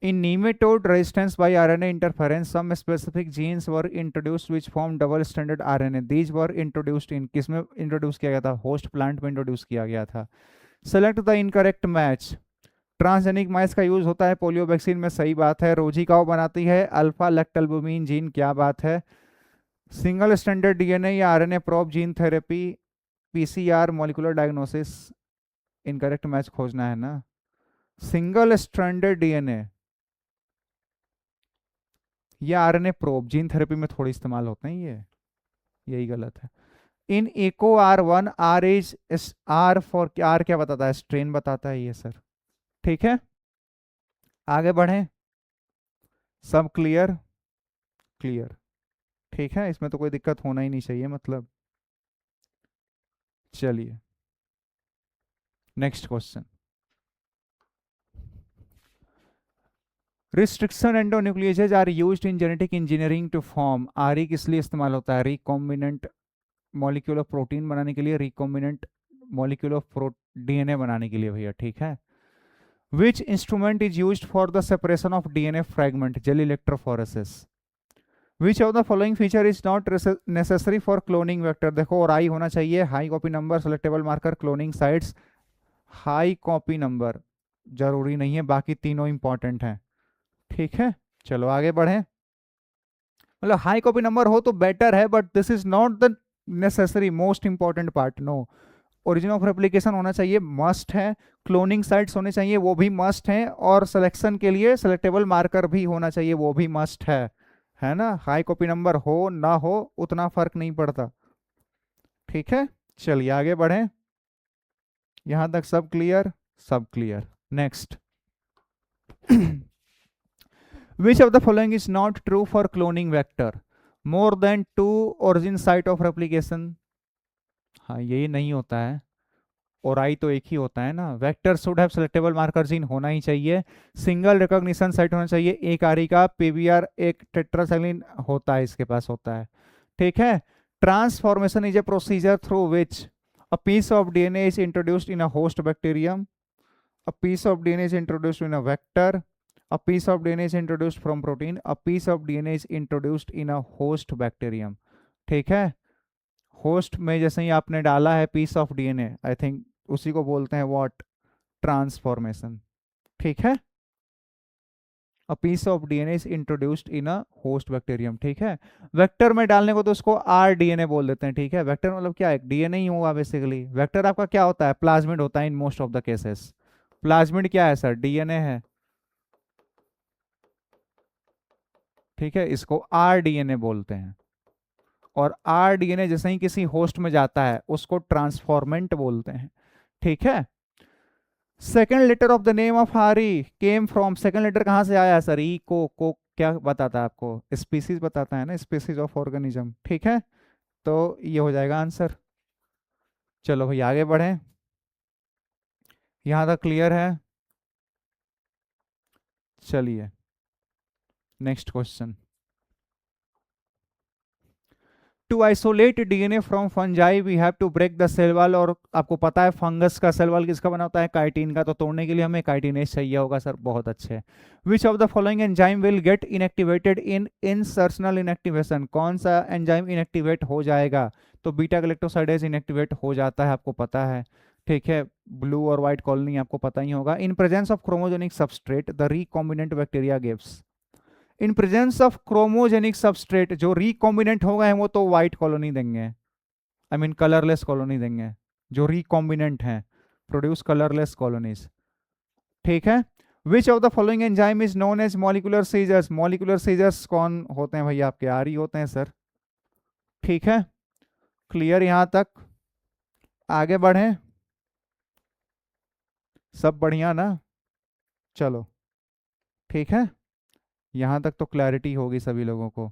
In nematode resistance by RNA interference, some specific genes were introduced which form double-stranded RNA. These were introduced in, किसमें इंट्रोड्यूस किया गया था, होस्ट प्लांट में इंट्रोड्यूस किया गया था। Select the incorrect match. Transgenic माइस का यूज होता है पोलियो वैक्सीन में, सही बात है। रोजिकाओ बनाती है अल्फा लैक्टल्बुमिन जीन, क्या बात है। सिंगल स्टैंडर्ड डीएनए या RNA probe gene therapy, PCR molecular diagnosis, incorrect match खोजना है ना। सिंगल स्ट्रैंडेड डीएनए या आरएनए प्रोब जीन थेरेपी में थोड़ी इस्तेमाल होते हैं ये, यही गलत है। In Eco R1 R is R for, R क्या बताता है, स्ट्रेन बताता है ये सर। ठीक है, आगे बढ़े, सब क्लियर, क्लियर। ठीक है, इसमें तो कोई दिक्कत होना ही नहीं चाहिए मतलब। चलिए next question, restriction endonucleases are used in genetic engineering to form. Are किस लिए इस्तेमाल होता है, रिकॉम्बिनेंट मॉलिक्यूल ऑफ प्रोटीन बनाने के लिए, रिकॉम्बिनेंट मॉलिक्यूल ऑफ डीएनए बनाने के लिए भैया। ठीक है, which instrument is used for the separation of DNA fragment, gel electrophoresis. Which of the following feature is not necessary for cloning vector. देखो, और आई होना चाहिए, high copy number, selectable marker, cloning sites. High copy number जरूरी नहीं है, बाकी तीनों important हैं। ठीक है, चलो आगे बढ़े। मतलब हाई कॉपी नंबर हो तो बेटर है, but this is not the necessary most important part, no. Origin of replication होना चाहिए, मस्ट है। क्लोनिंग साइट्स होने चाहिए, वो भी मस्ट है। और सिलेक्शन के लिए सेलेक्टेबल मार्कर भी होना चाहिए, वो भी मस्ट है ना। हाई कॉपी नंबर हो ना हो उतना फर्क नहीं पड़ता। ठीक है, चलिए आगे बढ़े, यहां तक सब क्लियर, सब clear. Next, which of the following is not true for cloning vector, more than 2 origin site of replication। हाँ यही नहीं होता है, और आई तो एक ही होता है ना। Vector should have selectable marker gene होना ही चाहिए, सिंगल रिकॉग्निशन साइट होना चाहिए, एक आरी का पीवीआर, एक टेट्रासाइक्लिन होता है, इसके पास होता है। ठीक है, transformation is a procedure through which a piece of DNA is introduced in a host bacterium, a piece of DNA is introduced in a vector, a piece of DNA is introduced from protein, a piece of DNA is introduced in a host bacterium। ठीक है, host में जैसे ही आपने डाला है piece of DNA, I think उसी को बोलते हैं व्हाट, ट्रांसफॉर्मेशन। ठीक है, a piece of DNA is introduced in a host bacterium। ठीक है, वेक्टर में डालने को तो उसको RDNA बोल देते हैं। ठीक है, वेक्टर मतलब क्या है, डीएनए ही हुआ बेसिकली। वेक्टर आपका क्या होता है, प्लाज्मिड होता है in most of the cases. Plasmid क्या है सर, डीएनए है। ठीक है, इसको RDNA बोलते हैं। और RDNA जैसे ही किसी होस्ट में जाता है उसको ट्रांसफॉर्मेंट बोलते हैं। ठीक है, second letter of the name of हारी केम फ्रॉम, सेकेंड लेटर कहां से आया सर, ई को क्या बताता है आपको, स्पीसीज बताता है ना, स्पीसीज ऑफ ऑर्गेनिज्म। ठीक है, तो ये हो जाएगा आंसर। चलो भाई आगे बढ़े, यहां तक क्लियर है। चलिए next question, to isolate DNA from fungi we have to break the cell wall, और आपको पता है फंगस का सेल वॉल किसका बना होता है, काइटिन का, तो तोड़ने के लिए हमें काइटिनेज चाहिए होगा सर, बहुत अच्छे। विच of the following enzyme will get inactivated in insertional inactivation, कौन सा एंजाइम इनएक्टिवेट हो जाएगा, तो बीटा गैलेक्टोसाइडेज इनएक्टिवेट हो जाता है, आपको पता है, ठीक है, ब्लू और व्हाइट कॉलोनी आपको पता ही होगा। In presence of chromogenic substrate the recombinant bacteria gives, in presence of chromogenic substrate, जो रिकॉम्बिनेंट हो गए हैं वो तो व्हाइट कॉलोनी देंगे, आई मीन कलरलेस कॉलोनी देंगे, जो रिकॉम्बिनेंट हैं प्रोड्यूस कलरलेस कॉलोनीज, ठीक है। Which of the following enzyme is known as molecular scissors, molecular scissors कौन होते हैं भैया, आपके आर ही होते हैं सर, ठीक है, क्लियर यहां तक, आगे बढ़े, सब बढ़िया ना, चलो ठीक है, यहां तक तो क्लैरिटी होगी सभी लोगों को,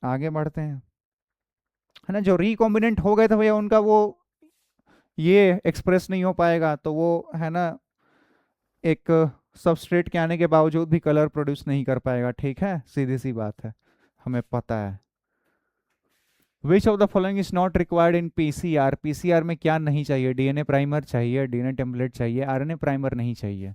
आगे बढ़ते हैं, है ना। जो रिकॉम्बिनेंट हो गए थे भैया उनका वो ये एक्सप्रेस नहीं हो पाएगा, तो वो है ना एक सबस्ट्रेट के आने के बावजूद भी कलर प्रोड्यूस नहीं कर पाएगा, ठीक है, सीधी सी बात है, हमें पता है। Which of the following is not required in PCR, PCR में क्या नहीं चाहिए, डीएनए प्राइमर चाहिए, डीएनए टेम्पलेट चाहिए, आरएनए प्राइमर नहीं चाहिए,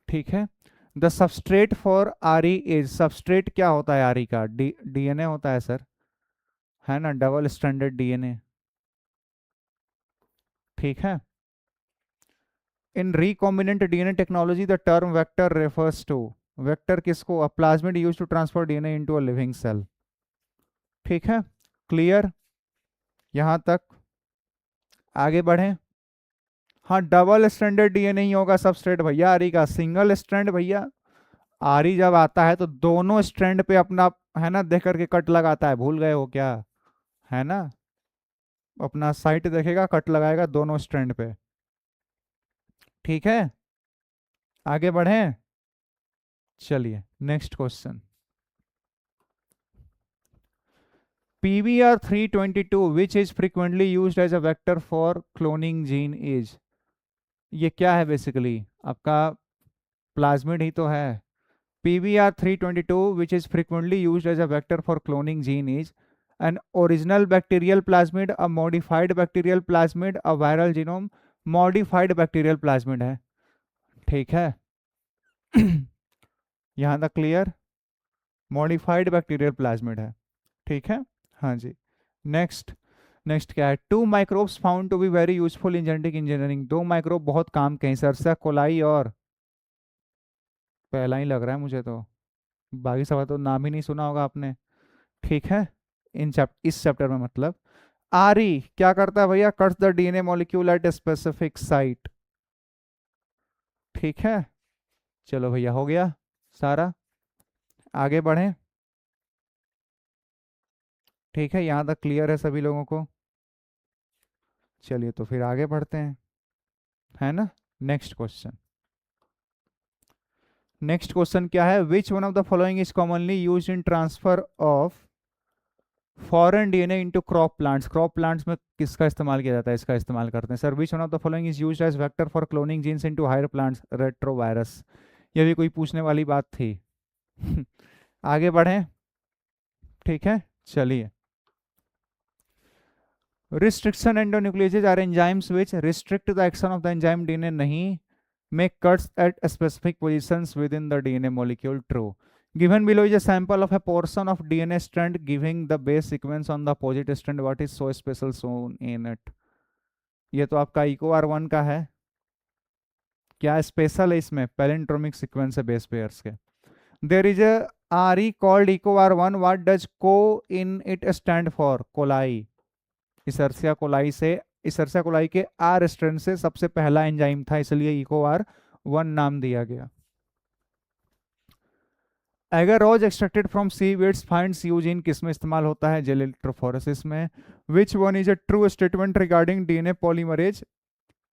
ठीक है। The substrate for RE is, substrate क्या होता है आरई का, डीएनए होता है सर, है ना, डबल स्ट्रैंडेड डीएनए, ठीक है। In recombinant DNA technology the term vector refers to, vector किसको, a plasmid used to transfer DNA into a living cell, ठीक है, क्लियर यहां तक, आगे बढ़े। हाँ, डबल स्ट्रैंडेड डीएनए ही होगा सबस्ट्रेट भैया आरई का, सिंगल स्ट्रैंड भैया आरई जब आता है तो दोनों स्ट्रैंड पे अपना है ना देख करके कट लगाता है, भूल गए हो क्या, है ना, अपना साइट देखेगा कट लगाएगा दोनों स्ट्रैंड पे, ठीक है, आगे बढ़ें, चलिए next question. PBR322 which is frequently used as a vector for cloning gene is, ये क्या है बेसिकली, आपका प्लाज्मिड ही तो है। PBR322 which is frequently used as a vector for cloning gene is an original bacterial plasmid, a modified bacterial plasmid, a viral genome, modified bacterial plasmid है, ठीक है। यहाँ तक क्लियर, मॉडिफाइड बैक्टीरियल प्लाज्मिड है, ठीक है, हाँ जी। नेक्स्ट, नेक्स्ट क्या है, two microbes found to be very useful in genetic engineering, दो माइक्रोब बहुत काम के हैं, सरसा कोलाई और, पहला ही लग रहा है मुझे तो, बाकी सब तो नाम ही नहीं सुना होगा आपने, ठीक है, इस चैप्टर में मतलब। आरी क्या करता है भैया, cuts the DNA molecule at specific site, ठीक है, चलो भैया हो गया सारा, आगे बढ़ें, ठीक है, यहाँ तक क्लियर है सभी लोगों को, चलिए तो फिर आगे बढ़ते हैं, है ना। नेक्स्ट क्वेश्चन, नेक्स्ट क्वेश्चन क्या है, which one of the following is commonly used in transfer of foreign DNA into crop plants, crop plants में किसका इस्तेमाल किया जाता है, इसका इस्तेमाल करते हैं sir. Which one of the following is used as vector for cloning genes into higher plants, retrovirus, ये भी कोई पूछने वाली बात थी। आगे बढ़ें, ठीक है, चलिए। Restriction endonucleases are enzymes which restrict the action of the enzyme DNA, नहीं, make cuts at specific positions within the DNA molecule, true. Given below is a sample of a portion of DNA strand giving the base sequence on the opposite strand. What is so special shown in it? ये तो आपका EcoR1 का है, क्या special है इसमें, palindromic sequence है base pairs के। There is a RE called EcoR1. What does co in it stand for? Coli, Escherichia coli से, इसर्सिया कोलाई के R स्ट्रैंड से सबसे पहला एंजाइम था, इसलिए EcoR1 नाम दिया गया। Agarose extracted from seaweeds finds use in, किस में इस्तेमाल होता है, जेल इलेक्ट्रोफोरेसिस में। Which one is a true statement regarding DNA polymerase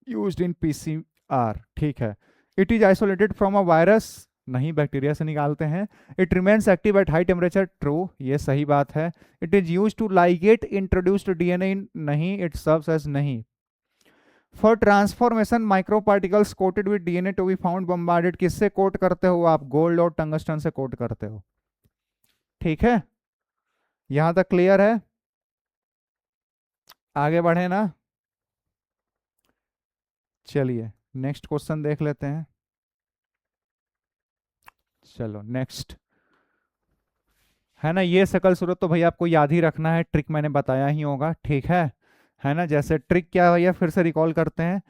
used in PCR, ठीक है। It is isolated from a virus, नहीं, बैक्टीरिया से निकालते हैं। It remains active at high temperature, true, ये सही बात है। It is use to ligate introduced DNA, नहीं, इट सर्व्स एज, नहीं। For transformation micro particles coated with DNA to be found bombarded, किससे कोट करते हो आप, गोल्ड और टंगस्टन से कोट करते हो, ठीक है। यहां तक क्लियर है? आगे बढ़े ना? चलिए नेक्स्ट क्वेश्चन देख लेते हैं। चलो नेक्स्ट, है ना, ये शकल सूरत तो भैया आपको याद ही रखना है, ट्रिक मैंने बताया ही होगा, ठीक है ना। जैसे ट्रिक क्या है भैया, फिर से रिकॉल करते हैं।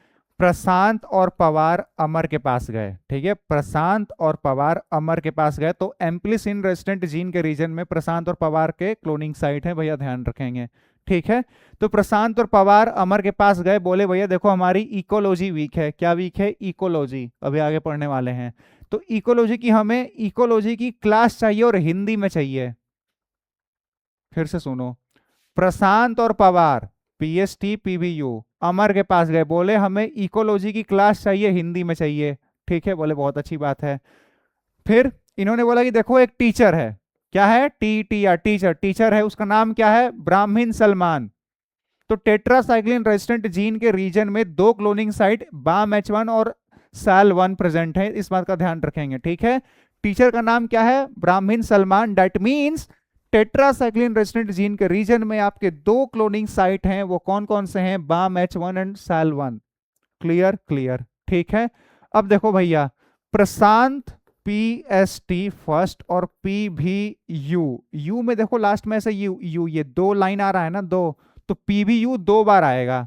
प्रशांत और पवार अमर के पास गए, ठीक है, प्रशांत और पवार अमर के पास गए, तो एम्प्लिसिन रेजिस्टेंट जीन के रीजन में प्रशांत और पवार के क्लोनिंग साइट है भैया, ध्यान रखेंगे, ठीक है। तो प्रशांत और पवार अमर के पास गए, बोले भैया देखो हमारी इकोलॉजी वीक है। क्या वीक है? इकोलॉजी, अभी आगे पढ़ने वाले हैं। तो इकोलॉजी की, हमें इकोलॉजी की क्लास चाहिए और हिंदी में चाहिए। फिर से सुनो, प्रशांत और पवार पीएसटी पीवीयू अमर के पास गए, बोले हमें इकोलॉजी की क्लास चाहिए, हिंदी में चाहिए, ठीक है। बोले बहुत अच्छी बात है। फिर इन्होंने बोला कि देखो एक टीचर है, क्या है? T T R, teacher, teacher है, उसका नाम क्या है? ब्राह्मीण सलमान। तो टेट्रासाइक्लिन रेजिस्टेंट जीन के रीजन में दो क्लोनिंग साइट बाम एच 1 और साल 1 प्रेजेंट है, इस बात का ध्यान रखेंगे, ठीक है। टीचर का नाम क्या है? Brahmin Salman. That means tetracycline resistant gene के रीजन में आपके दो क्लोनिंग साइट हैं, वो कौन कौन से हैं? बाम एच 1 एंड साल 1। क्लियर? क्लियर, ठीक है। अब देखो भैया, प्रशांत पी एस टी फर्स्ट और पी भी यू, यू में देखो लास्ट में ऐसे यू यू, ये दो लाइन आ रहा है ना, दो, तो पी भी यू दो बार आएगा।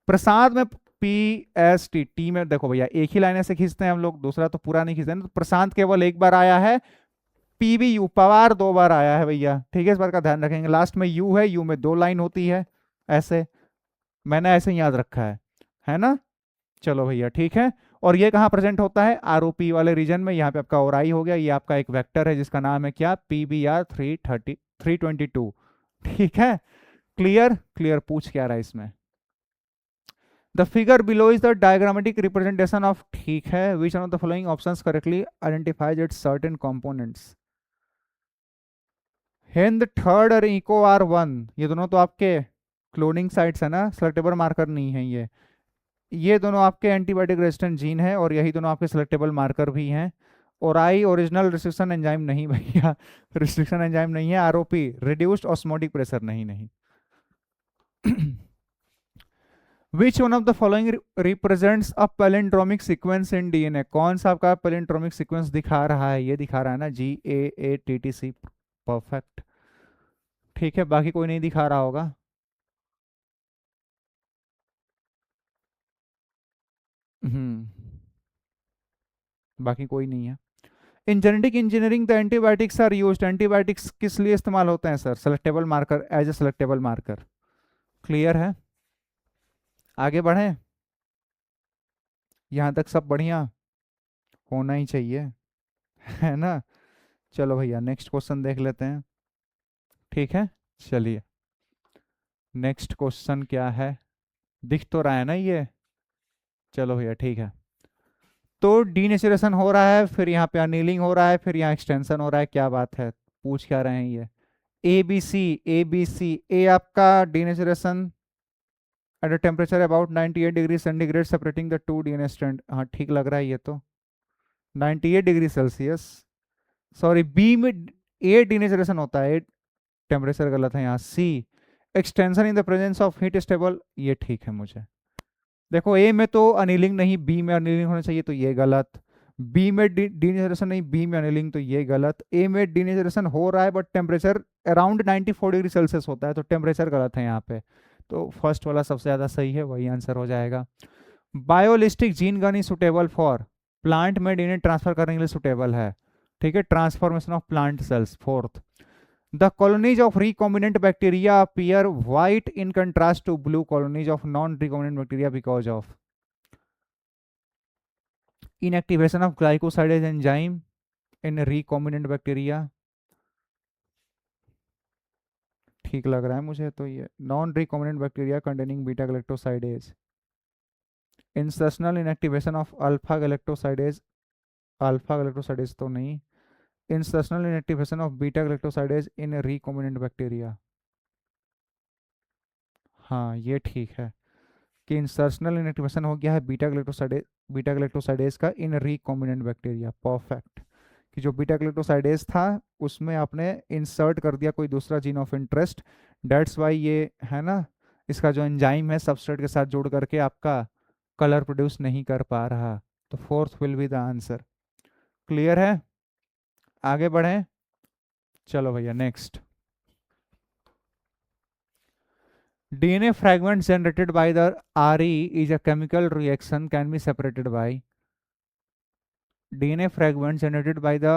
प्रशांत में पी एस टी, टी में देखो भैया एक ही लाइन ऐसे खींचते हैं हम लोग, दूसरा तो पूरा नहीं खींचते ना, तो प्रशांत केवल एक बार आया है। पीबीयू पवार दो बार आया है भैया, ठीक है, इस बात का ध्यान रखेंगे। लास्ट में यू है, यू में दो लाइन होती है, ऐसे मैंने ऐसे ही याद रखा है ना। चलो भैया ठीक है। और ये कहाँ प्रेजेंट होता है? आरओपी वाले रीजन में, यहाँ पे आपका ओराई हो गया, ये आपका एक वेक्टर है जिसका नाम है क्या? PBR 322, ठीक है। क्लियर? क्लियर, पूछ क्या रहा है इसमें? The figure below is the diagrammatic representation of, ठीक है, which one of the following options correctly identifies it's certain components. Hind third और इको R1, ये दोनों तो आपके क्लोनिंग साइट्स है ना, सेलेक्टेबल मार्कर नहीं है ये दोनों आपके एंटीबायोटिक रेजिस्टेंट जीन है, और यही दोनों आपके सेलेक्टेबल मार्कर भी हैं। और आई ओरिजिनल रिस्ट्रिक्शन एंजाइम नहीं भैया, रिस्ट्रिक्शन एंजाइम नहीं है। आरओपी रिड्यूस्ड ऑस्मोटिक प्रेशर नहीं, नहीं। विच one of the following represents a palindromic sequence in DNA? कौन सा आपका पैलिंड्रोमिक सीक्वेंस दिखा रहा है? ये दिखा रहा है ना, GAATTC, परफेक्ट, ठीक है। बाकी कोई नहीं दिखा रहा होगा। हम्म, बाकी कोई नहीं है। In genetic engineering the antibiotics are used, antibiotics किस लिए इस्तेमाल होते हैं sir? Selectable marker, as a selectable marker. Clear है? आगे बढ़ें? यहाँ तक सब बढ़िया होना ही चाहिए, है ना। चलो भैया नेक्स्ट क्वेश्चन देख लेते हैं, ठीक है। चलिए नेक्स्ट क्वेश्चन क्या है, दिख तो रहा है ना ये? चलो भैया ठीक है। तो डीनेचुरेशन हो रहा है, फिर यहाँ पे अनीलिंग हो रहा है, फिर यहाँ एक्सटेंशन हो रहा है, क्या बात है? पूछ क्या रहे हैं ये? ए बी सी ए आपका denaturation at a temperature about 98 degree centigrade separating the two DNA strand, हाँ ठीक लग रहा है ये तो, 98 डिग्री सेल्सियस। सॉरी, बी में ए डीनेचुरेशन होता है, ए टेम्परेचर गलत है यहाँ। C extension in the presence of heat stable, ये ठीक है मुझे। देखो ए में तो अनिलिंग नहीं, बी में अनिलिंग होना चाहिए, तो ये गलत। बी में डीनेचुरेशन नहीं, बी में अनिलिंग, तो ये गलत। ए में डीनेचुरेशन हो रहा है but temperature around 94 degree Celsius होता है, तो टेम्परेचर गलत है यहाँ पे। तो फर्स्ट वाला सबसे ज़्यादा सही है, वही आंसर हो जाएगा। Biolistic gene gun is suitable for, plant में डीएनए ट्रांसफर करने के लिए सुटेबल है, ठीक है। Transformation of plant cells. Fourth, the colonies of recombinant bacteria appear white in contrast to blue colonies of non-recombinant bacteria because of inactivation of glycosidase enzyme in recombinant bacteria, ठीक लग रहा है मुझे तो ये। Non recombinant bacteria containing beta galactosidase, insertional inactivation of alpha galactosidase तो नहीं, insertional inactivation of beta galactosidase in recombinant bacteria, हाँ ये ठीक है कि इंसर्शनल इनएक्टिवेशन हो गया है बीटा गैलेक्टोसाइडेज का इन रिकॉम्बिनेंट बैक्टीरिया, परफेक्ट। कि जो बीटा ग्लूकोसाइडेज था उसमें आपने इंसर्ट कर दिया कोई दूसरा gene of interest, that's why ये है ना, इसका जो एंजाइम है सबस्ट्रेट के साथ जोड़ करके आपका कलर प्रोड्यूस नहीं कर पा रहा। तो fourth will be the answer. Clear है? आगे बढ़ें, चलो भैया next. DNA fragments generated by the RE is a chemical reaction can be separated by DNA fragments generated by the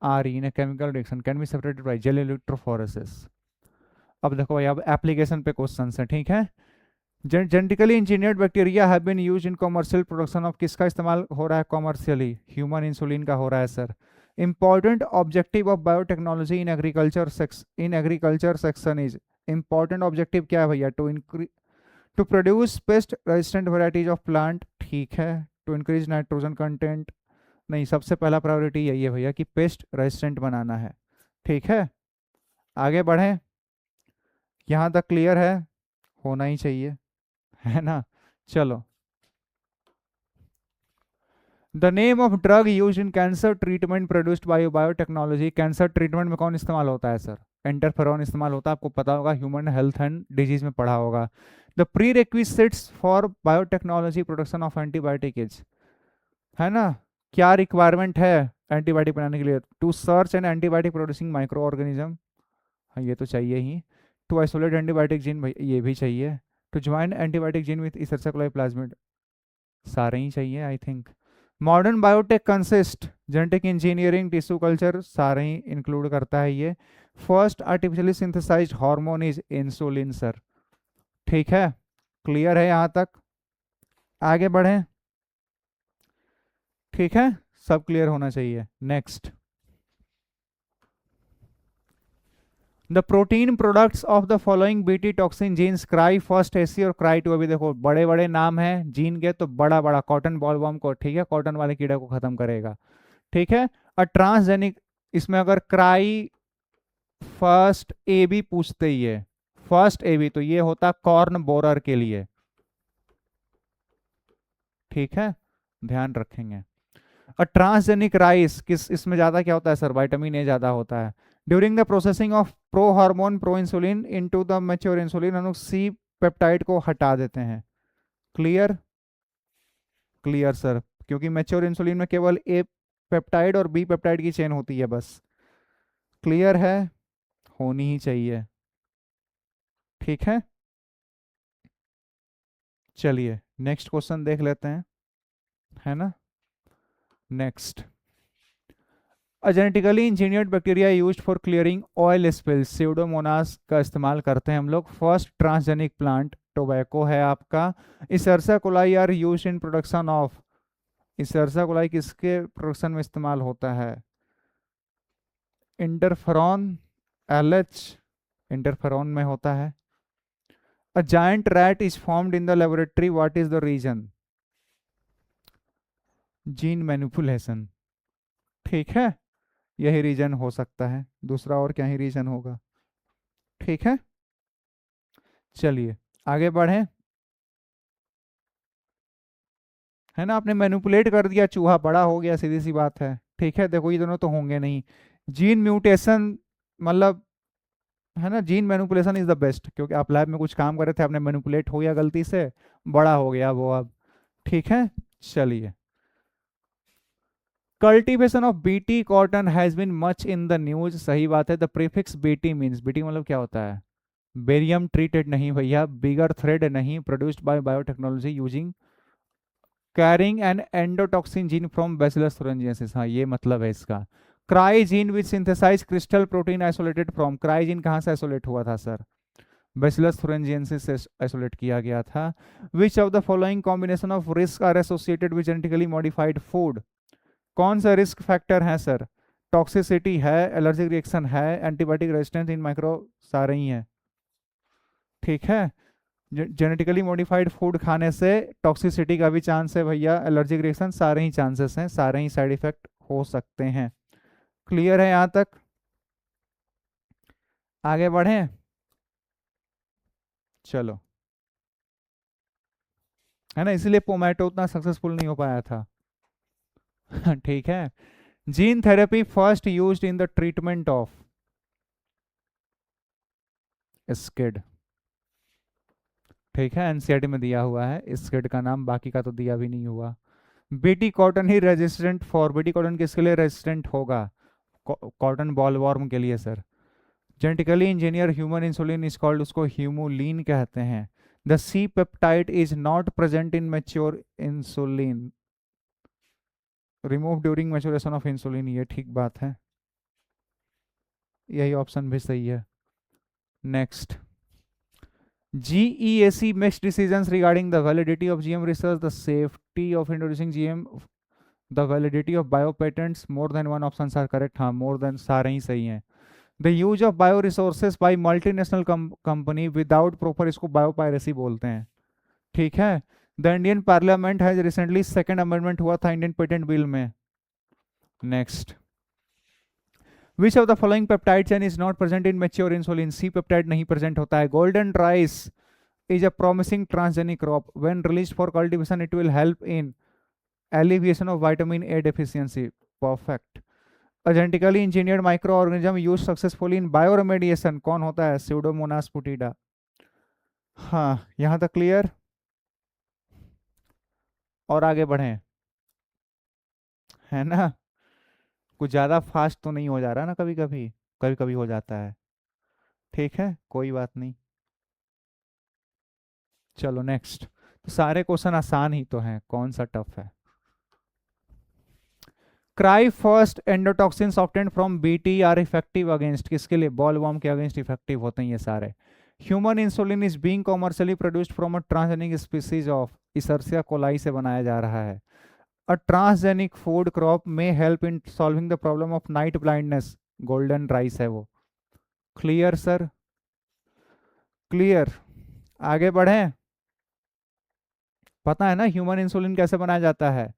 RE in a chemical reaction can be separated by gel electrophoresis। अब देखो भाई, अब application पे question है, ठीक है। Genetically engineered bacteria have been used in commercial production of, किसका इस्तेमाल हो रहा है कमर्शियली? ह्यूमन इंसुलिन का हो रहा है sir. Important objective of biotechnology in agriculture section is, important objective क्या है भैया? To produce pest resistant varieties of plant, ठीक है। टू इंक्रीज नाइट्रोजन कंटेंट, नहीं, सबसे पहला प्रायोरिटी यही है भैया कि पेस्ट रेजिस्टेंट बनाना है, ठीक है। आगे बढ़ें, यहाँ तक क्लियर है? होना ही चाहिए, है ना। चलो, the name of drug use in cancer treatment produced by biotechnology, cancer treatment में कौन इस्तेमाल होता है सर? इंटरफेरॉन इस्तेमाल होता है, आपको पता होगा, ह्यूमन हेल्थ एंड डिजीज में पढ़ा होगा। The prerequisites for biotechnology production of antibiotic is, है ना, क्या रिक्वायरमेंट है एंटीबायोटिक बनाने के लिए? To search an antibiotic producing microorganism, हाँ ये तो चाहिए ही। टू आइसोलेट एंटीबायोटिक जीन, भाई ये भी चाहिए। To join antibiotic gene with essential coli plasmid, सारे ही चाहिए I think. Modern biotech consist, genetic engineering, tissue culture, सारे ही इंक्लूड करता है ये। First artificially synthesized hormone is insulin sir, ठीक है। क्लियर है यहाँ तक? आगे बढ़ें, ठीक है, सब क्लियर होना चाहिए। Next, the protein products of the following BT toxin genes, cry first AC और क्राई टू, अभी देखो बड़े बड़े नाम हैं जीन के, तो बड़ा बड़ा कॉटन बॉलवर्म को, ठीक है, कॉटन वाले कीड़े को खत्म करेगा, ठीक है। और ट्रांसजेनिक, इसमें अगर क्राई फर्स्ट ए बी पूछते ही है, फर्स्ट ए बी, तो ये होता कॉर्न बोरर के लिए, ठीक है, ध्यान रखेंगे। और ट्रांसजेनिक राइस किस, इसमें ज्यादा क्या होता है सर? विटामिन ए ज्यादा होता है। During the processing of pro hormone pro insulin into the mature insulin, हम लोग सी पेप्टाइड को हटा देते हैं। क्लियर? क्लियर सर, क्योंकि मैच्योर इंसुलिन में केवल ए पेप्टाइड और बी पेप्टाइड की चेन होती है बस। क्लियर है? होनी ही चाहिए, ठीक है। चलिए नेक्स्ट क्वेश्चन देख लेते हैं, है ना। Next, genetically engineered bacteria used for clearing oil spills, Pseudomonas का इस्तेमाल करते हैं हम लोग। फर्स्ट ट्रांसजेनिक प्लांट टोबैको है आपका। Escherichia coli are used in production of, Escherichia coli किसके प्रोडक्शन में इस्तेमाल होता है? इंटरफेरॉन, एलएच इंटरफेरॉन में होता है। A giant rat is formed in the laboratory, what is the reason? Gene manipulation, ठीक है, यही रीजन हो सकता है, दूसरा और क्या ही रीजन होगा, ठीक है। चलिए आगे बढ़ें, है ना, आपने मैनिपुलेट कर दिया, चूहा बड़ा हो गया, सीधी सी बात है, ठीक है। देखो ये दोनों तो होंगे नहीं। जीन म्यूटेशन, मतलब, है ना, gene manipulation is the best, क्योंकि आप लैब में कुछ काम कर रहे थे, आपने मैनिपुलेट हो गया गलती से, बड़ा हो गया वो अब, ठीक है। चलिए, cultivation of BT cotton has been much in the news, सही बात है। The prefix BT means, BT मतलब क्या होता है? बेरियम ट्रीटेड नहीं भैया, बिगर थ्रेड नहीं, produced by biotechnology using carrying an endotoxin gene from bacillus thuringiensis, हाँ ये मतलब है इसका। Cry gene which synthesize crystal protein isolated from, cry gene कहाँ से आइसोलेट हुआ था सर? बैसिलस thuringiensis से आइसोलेट किया गया था। विच of the following combination of risk are associated with genetically modified food, कौन सा रिस्क फैक्टर है सर? टॉक्सिसिटी है, एलर्जिक रिएक्शन है, एंटीबायोटिक रेजिस्टेंस इन माइक्रो, सारे ही हैं, ठीक है। जेनेटिकली मॉडिफाइड फूड खाने से टॉक्सिसिटी का भी चांस है भैया, एलर्जिक रिएक्शन, सारे ही चांसेस हैं, सारे ही साइड इफेक्ट हो सकते हैं। क्लियर है यहाँ तक? आगे बढ़ें, चलो, है ना, इसीलिए पोमैटो उतना सक्सेसफुल नहीं हो पाया था ठीक है। Gene therapy first used in the treatment of skid. ठीक है, एनसीईआरटी में दिया हुआ है स्किड का नाम, बाकी का तो दिया भी नहीं हुआ। बीटी कॉटन ही रेजिस्टेंट फॉर, बीटी कॉटन किसके लिए रेजिस्टेंट होगा? कॉटन बॉलवॉर्म के लिए sir. Genetically engineer human insulin is called, उसको ह्यूमुलिन कहते हैं। The C peptide is not present in mature insulin, remove during maturation of insulin, ये ठीक बात है, यही ऑप्शन भी सही है। Next, GEAC makes decisions regarding the validity of GM research, the safety of introducing GM, the validity of bio patents. More than one options are correct. हाँ, more than सारे ही सही हैं। The use of bio resources by multinational company without proper, इसको biopiracy बोलते हैं। ठीक है। The Indian Parliament has recently second amendment हुआ था Indian Patent Bill में। Next, which of the following peptide chain is not present in mature insulin? C peptide नहीं present होता है। Golden rice is a promising transgenic crop. When released for cultivation, it will help in alleviation of vitamin A deficiency. Perfect. A genetically engineered microorganism used successfully in bioremediation कौन होता है? Pseudomonas putida. हाँ, यहाँ तक clear. और आगे बढ़ें, है ना? कुछ ज़्यादा फास्ट तो नहीं हो जा रहा ना, कभी कभी, कभी कभी हो जाता है। ठीक है, कोई बात नहीं। चलो नेक्स्ट, तो सारे क्वेश्चन आसान ही तो हैं, कौन सा टफ है? Cry first endotoxin obtained from BT are effective against, किसके लिए? बॉलवॉर्म के अगेंस्ट इफेक्टिव होते हैं ये सारे। Human insulin is being commercially produced from a transgenic species of, Escherichia coli से बनाया जा रहा है। अ ट्रांसजेनिक फूड क्रॉप में help in solving the problem of night blindness, golden rice है वो। Clear sir? क्लियर। आगे बढ़ें। पता है ना ह्यूमन इंसुलिन कैसे बनाया जाता है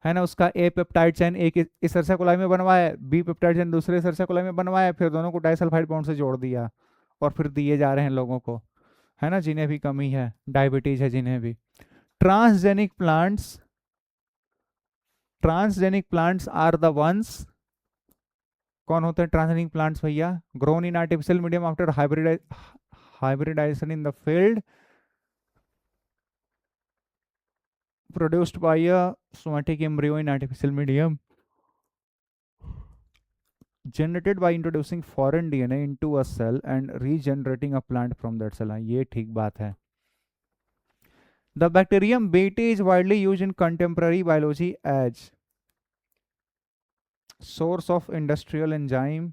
ना? उसका ए पेप्टाइड चेन एक इस सरसा कोलाई में बनवाया है, बी पेप्टाइड चेन दूसरे सरसा कोलाई में बनवाया है, फिर दोनों को डाइसल्फाइड बॉन्ड से जोड़ दिया और फिर दिए जा रहे हैं लोगों को, है ना, जिन्हें भी कमी है, डायबिटीज है जिन्हें भी। Transgenic plants, transgenic plants are the ones, कौन होते हैं ट्रांसजेनिक प्लांट्स भैया? Grown in artificial medium after hybridization in the field, produced by a somatic embryo in artificial medium, generated by introducing foreign DNA into a cell and regenerating a plant from that cell। ये ठीक बात है। The bacterium Bt is widely used in contemporary biology as source of industrial enzyme,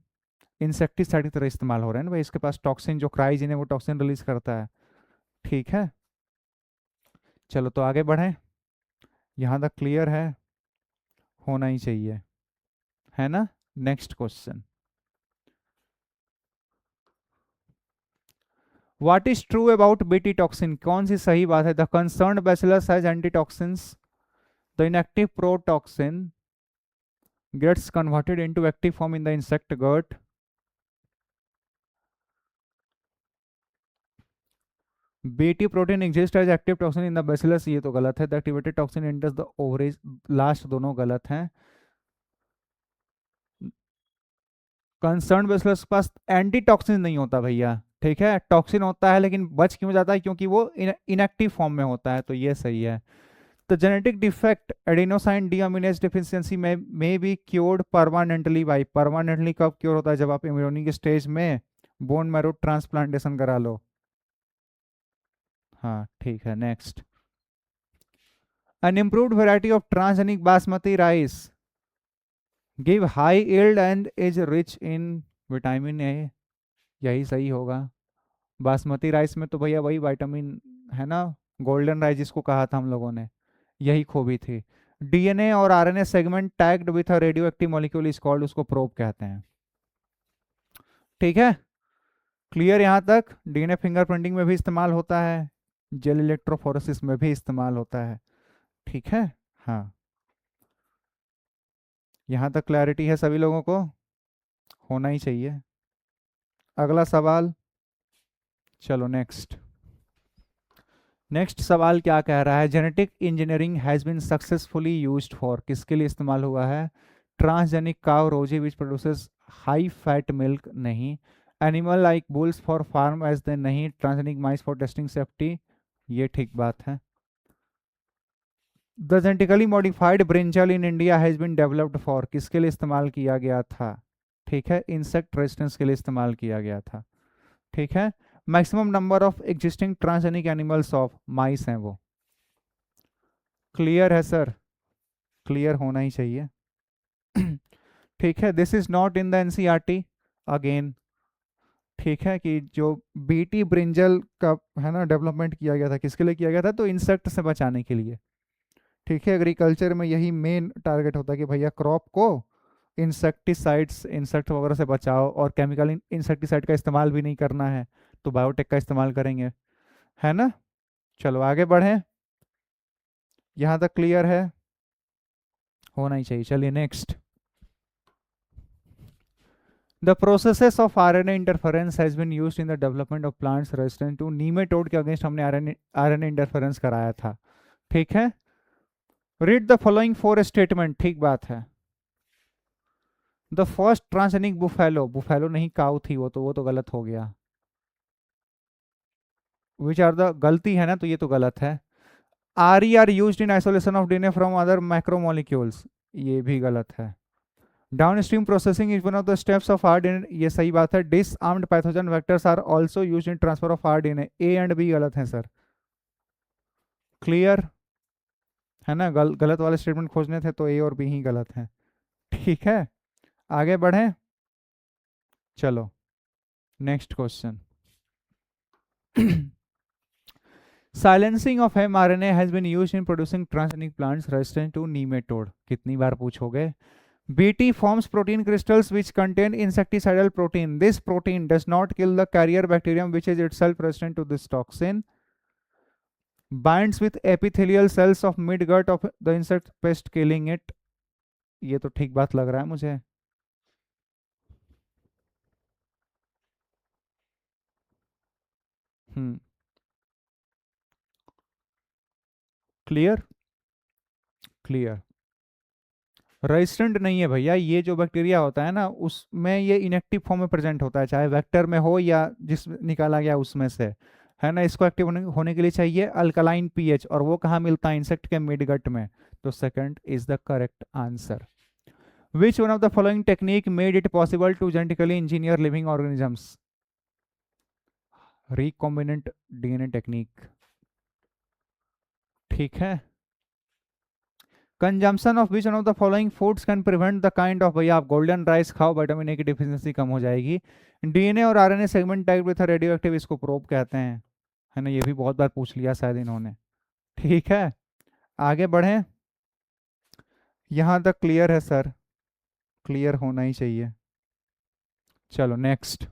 insecticide की तरह इस्तेमाल हो रहा है ना भाई, इसके पास टॉक्सिन, जो क्राइजिन है वो टॉक्सिन रिलीज करता है। ठीक है, चलो तो आगे बढ़ें। यहाँ तक क्लियर है? होना ही चाहिए, है ना? Next question, what is true about Bt toxin, कौन सी सही बात है? The concerned bacillus has antitoxins, the inactive protoxin gets converted into active form in the insect gut, Bt protein exist as active toxin in the bacillus, ये तो गलत है। The activated toxin enters the ovaries, last दोनों गलत हैं। Concern bacillus के पास antitoxin नहीं होता भैया, ठीक है, टॉक्सिन होता है लेकिन बच क्यों जाता है? क्योंकि वो इनएक्टिव फॉर्म में होता है, तो ये सही है। The genetic defect adenosine deaminase deficiency में be cured permanently by, permanently कब क्योर होता है? जब आप एम्ब्रियोनिक स्टेज में बोन मैरो ट्रांसप्लांटेशन करा लो। हाँ ठीक है, next, an improved variety of transgenic basmati rice give high yield and is rich in vitamin A, यही सही होगा। बासमती राइस में तो भैया वही विटामिन है ना, गोल्डन राइस जिसको कहा था हम लोगों ने, यही खूबी थी। डीएनए और RNA segment tagged with a radio active molecule is called, उसको प्रोब कहते हैं। ठीक है, क्लियर यहाँ तक? डीएनए फिंगरप्रिंटिंग में भी इस्तेमाल होता है, जेल इलेक्ट्रोफोरेसिस में भी इस्तेमाल होता है। ठीक है, हाँ, यहाँ तक क्लैरिटी है सभी लोगों को? होना ही चाहिए। अगला सवाल, चलो नेक्स्ट। नेक्स्ट सवाल क्या कह रहा है? Genetic engineering has been successfully used for, किसके लिए इस्तेमाल हुआ है? Transgenic cow Rosie which produces high fat milk, नहीं। Animal like bulls for farm as they, नहीं। Transgenic mice for testing safety, ये ठीक बात है। The genetically modified brinjal in India has been developed for, किसके लिए इस्तेमाल किया गया था? ठीक है, इंसेक्ट रेजिस्टेंस के लिए इस्तेमाल किया गया था। ठीक है। Maximum number of existing transgenic animals of, mice हैं वो। क्लियर है सर? क्लियर होना ही चाहिए। ठीक है। This is not in the NCERT again. ठीक है, कि जो बीटी ब्रिंजल का है ना डेवलपमेंट किया गया था, किसके लिए किया गया था? तो इंसेक्ट से बचाने के लिए। ठीक है, एग्रीकल्चर में यही मेन टारगेट होता है कि भैया क्रॉप को इंसेक्टिसाइड्स, इंसेक्ट वगैरह से बचाओ, और केमिकल इंसेक्टिसाइड का इस्तेमाल भी नहीं करना है, तो बायोटेक का इस्तेमाल करेंगे, है ना। चलो आगे बढ़ें, यहाँ तक क्लियर है? होना ही चाहिए। चलिए next. The processes of RNA interference has been used in the development of plants resistant to nematode के अगेंस्ट हमने RNA इंटरफेरेंस कराया था। ठीक है। Read the following four statement, ठीक बात है। The first transgenic buffalo, buffalo नहीं काउ थी वो तो गलत हो गया। विच आर द, गलती है ना, तो ये तो गलत है। RE are used in isolation of DNA from other macromolecules, ये भी गलत है। Downstream processing is one of the steps of rDNA, ये सही बात है। Disarmed pathogen vectors are also used in transfer of rDNA, A and B गलत है सर। क्लियर है ना? गलत वाले स्टेटमेंट खोजने थे तो ए और बी ही गलत है। ठीक है, आगे बढ़ें। चलो next question. Silencing of mRNA has been used in producing transgenic plants resistant to nematode, कितनी बार पूछोगे? BT forms protein crystals which contain insecticidal protein. This protein does not kill the carrier bacterium which is itself resistant to this toxin. Binds with epithelial cells of midgut of the insect pest killing it. ये तो ठीक बात लग रहा है मुझे। Clear? Clear. Resistant नहीं है भैया, ये जो बैक्टीरिया होता है ना उसमें ये इनएक्टिव फॉर्म में प्रेजेंट होता है, चाहे वेक्टर में हो या जिस निकाला गया उसमें से, है ना। इसको एक्टिव होने के लिए चाहिए अल्कलाइन पीएच, और वो कहाँ मिलता है? इंसेक्ट के मिडगट में। तो second is the correct answer. Which one of the following technique made it possible to genetically engineer living organisms? Recombinant DNA technique. ठीक है। Consumption of which one of the following foods can prevent the kind of, भैया आप golden rice खाओ, vitamin A की deficiency कम हो जाएगी। DNA और RNA segment type with radio active, इसको प्रोब कहते हैं, है ना। ये भी बहुत बार पूछ लिया शायद इन्होंने। ठीक है, आगे बढ़ें। यहां तक क्लियर है सर? क्लियर होना ही चाहिए। चलो next.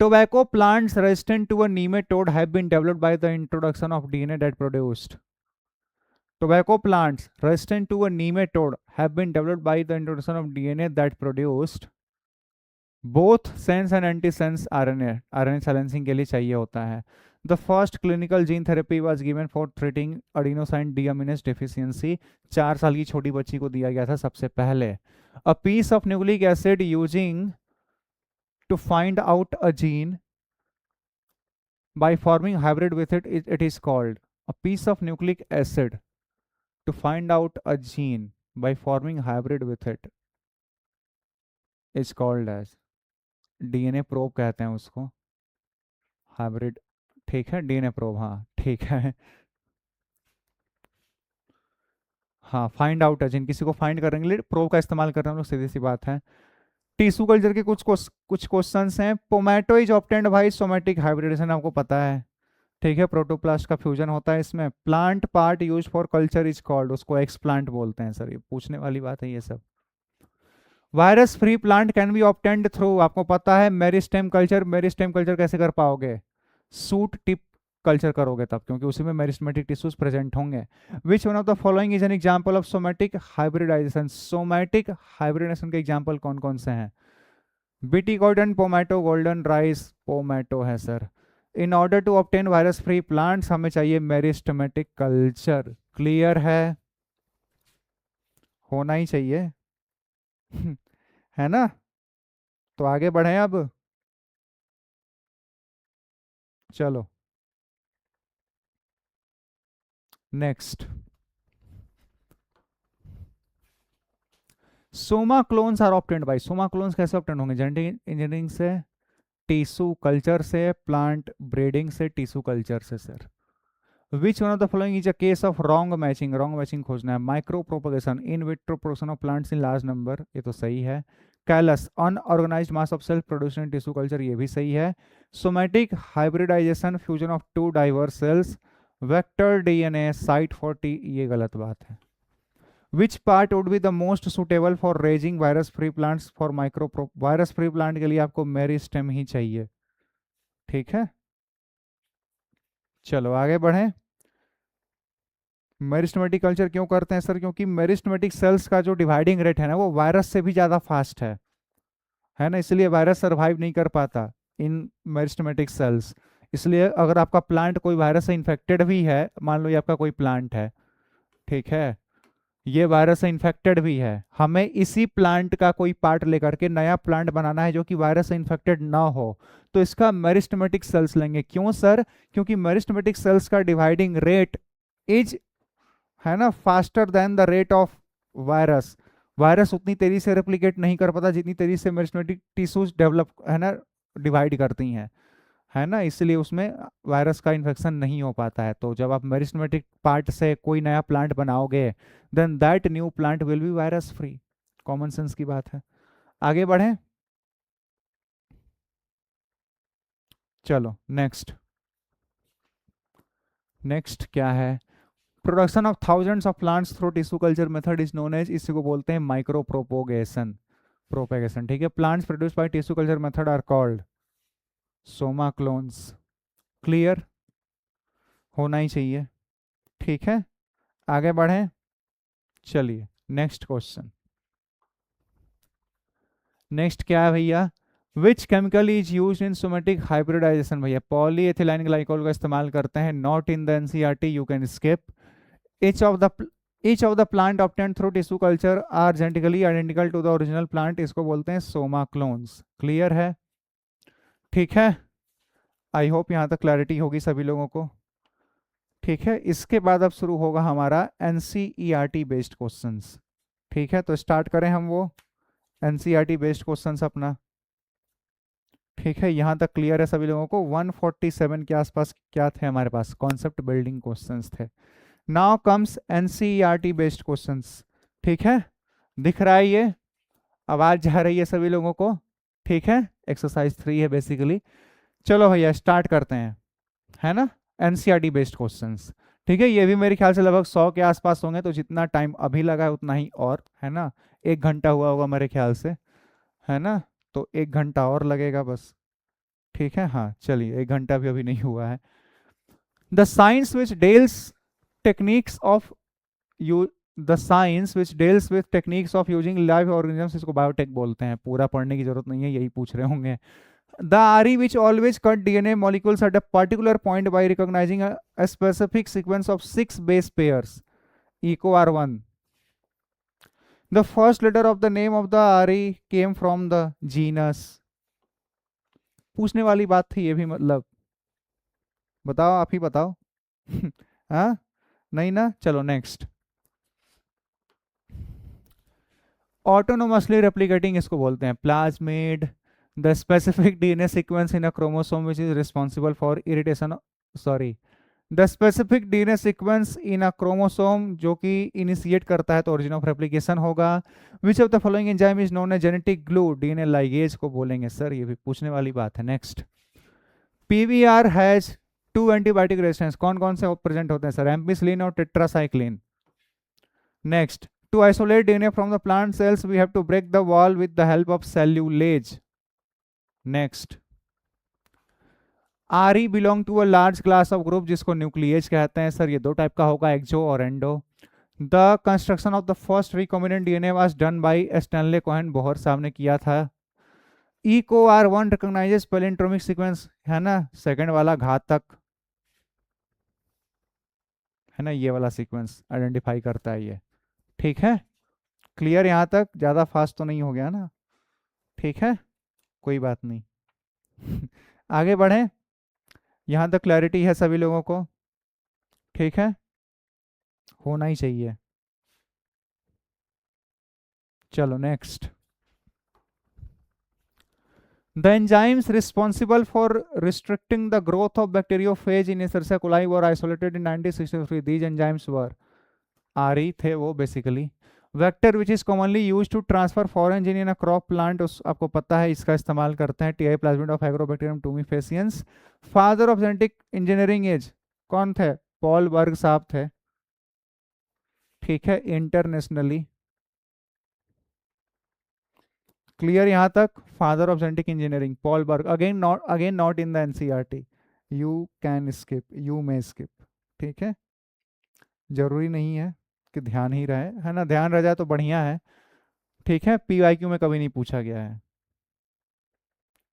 Tobacco plants resistant to a nematode have been developed by the introduction of DNA that produced. Tobacco plants resistant to a nematode have been developed by the introduction of DNA that produced both sense and antisense RNA. RNA silencing के लिए चाहिए होता है। The first clinical gene therapy was given for treating adenosine deaminase deficiency. 4 साल की छोटी बच्ची को दिया गया था सबसे पहले। A piece of nucleic acid using to find out a gene by forming hybrid with it, it is called a piece of nucleic acid to find out a gene by forming hybrid with it is called as DNA probe कहते हैं उसको, hybrid. ठीक है, DNA probe, हाँ ठीक है। हाँ, find out है, जिन किसी को फाइंड करने के लिए प्रोब का इस्तेमाल कर रहे हैं हम लोग, सीधी सी बात है। टिश्यू कल्चर के कुछ क्वेश्चंस हैं। Pomato is obtained by somatic hybridization, आपको पता है। ठीक है, प्रोटोप्लास्ट का फ्यूजन होता है इसमें। Plant part use for culture is called, उसको एक्सप्लांट बोलते हैं सर, ये पूछने वाली बात है ये सब। Virus free plant can be obtained through, आपको पता है, मेरिस्टेम कल्चर। मेरिस्टेम कल्चर कैसे कर पाओगे? सूट टिप कल्चर करोगे तब, क्योंकि उसी में मेरिस्टेमेटिक टिश्यूज प्रेजेंट होंगे। Which one of the following is an example of somatic hybridization? Somatic hybridization के एग्जांपल कौन कौन से हैं? Bt cotton, pomato, golden rice, pomato है sir. In order to obtain virus free plants हमें चाहिए meristematic culture. Clear है? होना ही चाहिए। है ना? तो आगे बढ़े अब। चलो next, soma clones are obtained by, soma clones कैसे ऑप्टेंड होंगे? जेनेटिक इंजीनियरिंग से, टिश्यू कल्चर से, प्लांट ब्रीडिंग से, टिश्यू कल्चर से sir. Which one of the following is a case of wrong matching? Wrong matching खोजना है। Micro propagation, in vitro production of plants in large number, ये तो सही है। Callus, unorganized mass of self produce in tissue culture, ये भी सही है। Somatic hybridization, fusion of two diverse cells, vector DNA, site 40, ये गलत बात है। Which part would be the most suitable for raising virus free plants for micro, virus free plant के लिए आपको मेरिस्टेम ही चाहिए। ठीक है, चलो आगे बढ़ें। मेरिस्टेमेटिक कल्चर क्यों करते हैं सर? क्योंकि मेरिस्टेमेटिक सेल्स का जो डिवाइडिंग रेट है ना, वो वायरस से भी ज़्यादा फास्ट है ना, इसलिए वायरस सरवाइव नहीं कर पाता इन मेरिस्टेमेटिक सेल्स। इसलिए अगर आपका प्लांट कोई वायरस से इन्फेक्टेड भी है, मान लो ये आपका कोई प्लांट है, ठीक है, ये वायरस से इन्फेक्टेड भी है, हमें इसी प्लांट का कोई पार्ट लेकर के नया प्लांट बनाना है जो कि वायरस से इन्फेक्टेड ना हो, तो इसका मेरिस्टेमेटिक सेल्स लेंगे। क्यों सर? क्योंकि मेरिस्टेमेटिक सेल्स का डिवाइडिंग रेट इज, है ना, faster than the rate of virus. Virus उतनी तेजी से रेप्लिकेट नहीं कर पाता जितनी तेजी से मेरिस्टेमेटिक टिश्यूज डेवलप, है ना, डिवाइड करती हैं, है ना, इसलिए उसमें वायरस का इन्फेक्शन नहीं हो पाता है। तो जब आप मेरिस्टेमेटिक पार्ट से कोई नया प्लांट बनाओगे, then that new plant will be virus free. Common sense की बात है। आगे बढ़ें, चलो नेक्स्ट। नेक्स्ट क्या है? Production of thousands of plants through tissue culture method is known as, इसी को बोलते हैं माइक्रो प्रोपोगेशन। प्रोपेगेशन, ठीक है। Plants produce by tissue culture method are called soma clones. Clear? होना ही चाहिए। ठीक है, आगे बढ़ें। चलिए नेक्स्ट क्वेश्चन। नेक्स्ट क्या है भैया? Which chemical is use in somatic hybridization? भैया पॉलीएथिलीन ग्लाइकोल का इस्तेमाल करते हैं। Not in the NCERT, you can skip. each of the each of the plant obtained through tissue culture are genetically identical to the original plant, इसको बोलते हैं Soma clones. Clear है? ठीक है, आई होप यहाँ तक क्लैरिटी होगी सभी लोगों को। ठीक है, इसके बाद अब शुरू होगा हमारा एनसीईआरटी बेस्ड क्वेश्चंस। ठीक है, तो स्टार्ट करें हम वो एनसीईआरटी बेस्ड क्वेश्चंस अपना। ठीक है, यहाँ तक क्लियर है सभी लोगों को? 147 के आसपास क्या थे हमारे पास? कॉन्सेप्ट बिल्डिंग क्वेश्चंस थे। Now comes NCERT based questions. ठीक है, दिख रहा है ये? आवाज जा रही है सभी लोगों को? ठीक है, एक्सरसाइज 3 है बेसिकली। चलो भैया स्टार्ट करते हैं, है ना, एनसीईआरटी बेस्ड क्वेश्चंस। ठीक है, ये भी मेरे ख्याल से लगभग 100 के आसपास होंगे, तो जितना टाइम अभी लगा है उतना ही और, है ना, 1 घंटा हुआ होगा मेरे ख्याल से, है ना, तो 1 घंटा और लगेगा बस। ठीक है, हाँ चलिए, 1 घंटा भी अभी नहीं हुआ है। The science which deals techniques of you the science which deals with techniques of using live organisms, इसको बायोटेक बोलते हैं। पूरा पढ़ने की जरूरत नहीं है, यही पूछ रहे होंगे। The R E which always cut DNA molecules at a particular point by recognizing a specific sequence of 6 base pairs, Eco R 1। The first letter of the name of the R E came from the genus. पूछने वाली बात थी ये भी, मतलब बताओ, आप ही बताओ। हाँ, नहीं ना, चलो नेक्स्ट। ऑटोनोमसली रेप्लिकेटिंग इसको बोलते हैं plasmid. The specific DNA sequence in a chromosome which is responsible for irritation, sorry, the specific DNA sequence in a chromosome जो कि इनिशिएट करता है तो ओरिजिन ऑफ रेप्लिकेशन होगा। Which of the following enzyme is known as genetic glue? DNA ligase को बोलेंगे sir, ये भी पूछने वाली बात है। Next, P V R has 2 antibiotic resistance, कौन कौन से प्रेजेंट होते हैं सर? एम्पिसिलिन और tetracycline. Next, to isolate DNA from the plant cells, we have to break the wall with the help of cellulase. Next, RE belong to a large class of group जिसको nuclease कहते हैं sir. ये 2 type का होगा, exo और endo. The construction of the first recombinant DNA was done by Stanley Cohen, Boyer साहब ने किया था। Eco R 1 recognizes palindromic sequence, है ना, सेकंड वाला घातक, है ना, ये वाला सीक्वेंस आइडेंटिफाई करता है ये। ठीक है, क्लियर यहाँ तक? ज़्यादा फास्ट तो नहीं हो गया ना? ठीक है, कोई बात नहीं। आगे बढ़ें, यहाँ तक क्लैरिटी है सभी लोगों को? ठीक है, होना ही चाहिए। चलो next. The enzymes responsible for restricting the growth of bacteriophage in Escherichia coli were isolated in 1963. These enzymes were RE थे वो basically. Vector which is commonly used to transfer foreign gene in a crop plant, उस आपको पता है इसका इस्तेमाल करते हैं. TI plasmid of Agrobacterium tumefaciens. Father of genetic engineering is कौन थे? पॉल बर्ग साहब थे. ठीक है, इंटरनेशनली क्लियर यहाँ तक? Father of genetic engineering Paul Berg. Again not in the NCERT. You can skip, you may skip. ठीक है, जरूरी नहीं है कि ध्यान ही रहे, है ना? ध्यान रह जाए तो बढ़िया है. ठीक है, पीवाईक्यू में कभी नहीं पूछा गया है.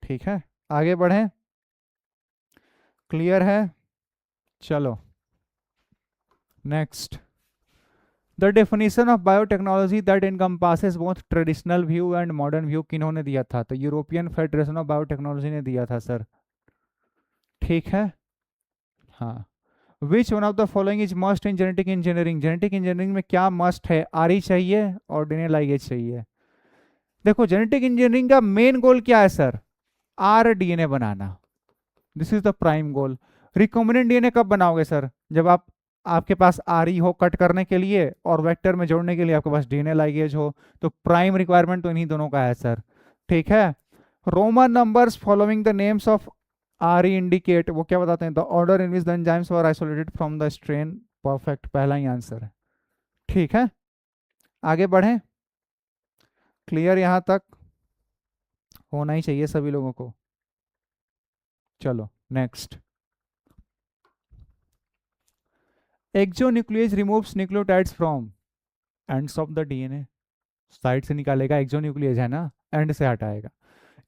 ठीक है, आगे बढ़ें. क्लियर है? चलो next. The definition of biotechnology that encompasses both traditional view and modern view किन्होंने दिया था? तो यूरोपियन फेडरेशन ऑफ बायोटेक्नोलॉजी ने दिया था सर. ठीक है, हाँ. विच one of the following is must in genetic engineering? Genetic engineering में क्या मस्ट है? आरई चाहिए और डीएनए लाइगेज चाहिए. देखो, जेनेटिक इंजीनियरिंग का मेन गोल क्या है सर? आर डीएनए बनाना. This is the prime goal. Recombinant DNA कब बनाओगे सर? जब आपके पास आरई हो कट करने के लिए और वेक्टर में जोड़ने के लिए आपके पास डीएनए लाइगेज हो. तो प्राइम रिक्वायरमेंट तो इन्हीं दोनों का है सर. ठीक है. Roman numbers following the names of R E indicate, वो क्या बताते हैं? The order in which the enzymes were isolated from the strain. Perfect, पहला ही आंसर है. ठीक है, आगे बढ़ें. क्लियर यहाँ तक? होना ही चाहिए सभी लोगों को. चलो next. Exonuclease removes nucleotides from ends of the DNA. Side से निकालेगा, एक्सोन्यूक्लियस है ना, एंड से हटाएगा.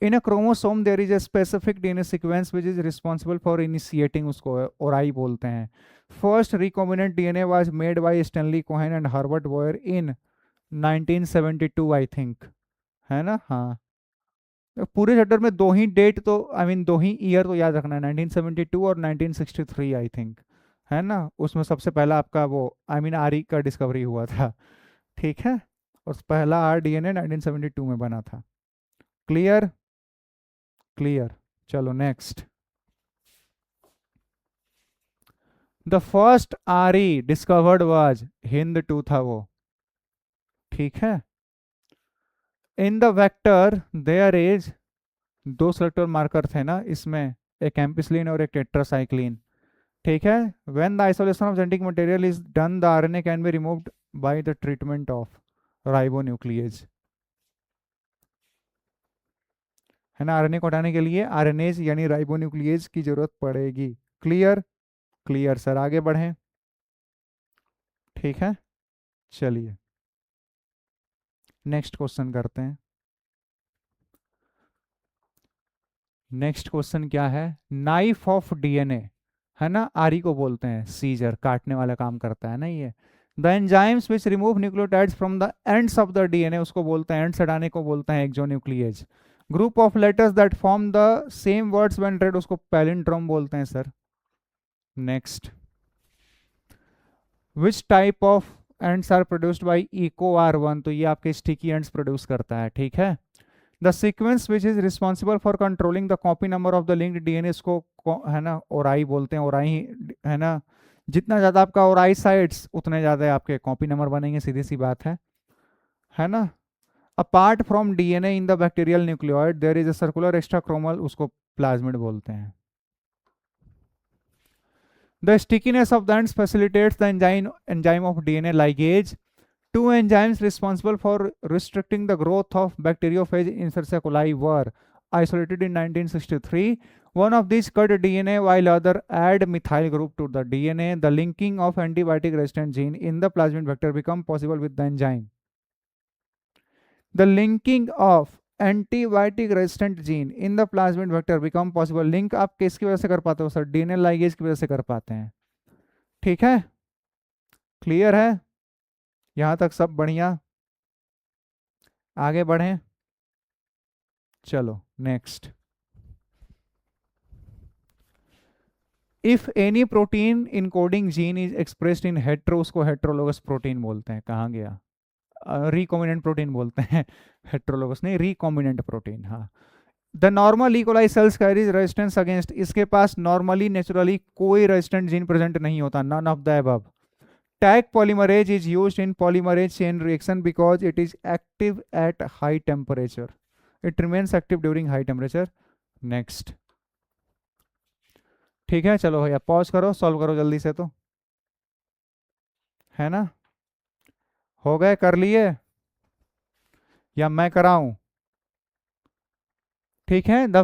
In a chromosome there is a specific DNA sequence which is responsible for initiating, उसको ओराई बोलते हैं. First recombinant DNA was made by Stanley Cohen and Herbert Boyer in 1972 I think, है ना? हाँ. पूरे चैप्टर में दो ही डेट तो दो ही ईयर तो याद रखना है, 1972 और 1963 आई थिंक, है ना? उसमें सबसे पहला आपका वो आरी का डिस्कवरी हुआ था. ठीक है, और पहला आर डीएनए 1972 में बना था. क्लियर? क्लियर. चलो next. The first R E discovered was Hind 2 था वो. ठीक है. In the vector there is दो सेलेक्टर मार्कर थे ना इसमें, एक एम्पिसिलिन और एक टेट्रासाइक्लिन. ठीक है. When the isolation of genetic material is done the RNA can be removed by the treatment of ribonuclease, है ना? आरएनए को हटाने के लिए आरएनएज यानी राइबोन्यूक्लियेज की जरूरत पड़ेगी. क्लियर? Clear sir. आगे बढ़ें. ठीक है, चलिए नेक्स्ट क्वेश्चन करते हैं. नेक्स्ट क्वेश्चन क्या है? नाइफ ऑफ डीएनए, है ना? आरी को बोलते हैं सीजर, काटने वाला काम करता है ना ये. The enzymes which remove nucleotides from the ends of the DNA, उसको बोलते हैं, एंड्स हटाने को बोलते हैं exonuclease. Group of letters that form the same words when read, उसको पैलिंड्रोम बोलते हैं sir. Next. Which type of ends are produced by Eco R1, तो ये आपके स्टिकी एंड्स प्रोड्यूस करता है. ठीक है. The sequence which is responsible for controlling the copy number of the linked DNA, इसको है ना ओराई बोलते हैं. ओराई, है ना? जितना ज़्यादा आपका ओराई साइट्स उतने ज़्यादा आपके कॉपी नंबर बनेंगे, सीधी सी बात है ना? Apart from DNA in the bacterial nucleoid there is a circular extrachromosomal, उसको प्लाज्मिड बोलते हैं. The stickiness of the ends facilitates the enzyme of DNA ligase. Two enzymes responsible for restricting the growth of bacteriophage in Escherichia coli were isolated in 1963. One of these cut DNA while other add methyl group to the DNA. The linking of antibiotic resistant gene in the plasmid vector become possible with the enzyme. The linking of antibiotic resistant gene in the plasmid vector become possible. Link आप किसकी वजह से कर पाते हो sir? DNA ligase की वजह से कर पाते हैं. ठीक है, क्लियर है? यहाँ तक सब बढ़िया. आगे बढ़ें, चलो next. If any protein encoding gene is expressed in hetero, उसको हेट्रोलोगस प्रोटीन बोलते हैं। कहाँ गया, रिकॉम्बिनेंट प्रोटीन बोलते हैं हेट्रोलोगस नहीं, रिकॉम्बिनेंट प्रोटीन। हाँ, the normal E coli cells carries resistance against, इसके पास नॉर्मली नेचुरली कोई रेजिस्टेंट जीन प्रेजेंट नहीं होता, none of the above. Taq polymerase is used in polymerase chain reaction because it is active at high temperature, it remains active during high temperature. Next, ठीक है, चलो भैया pause करो, solve करो जल्दी से, तो है ना, हो गए, कर लिए या मैं कराऊं? ठीक है, the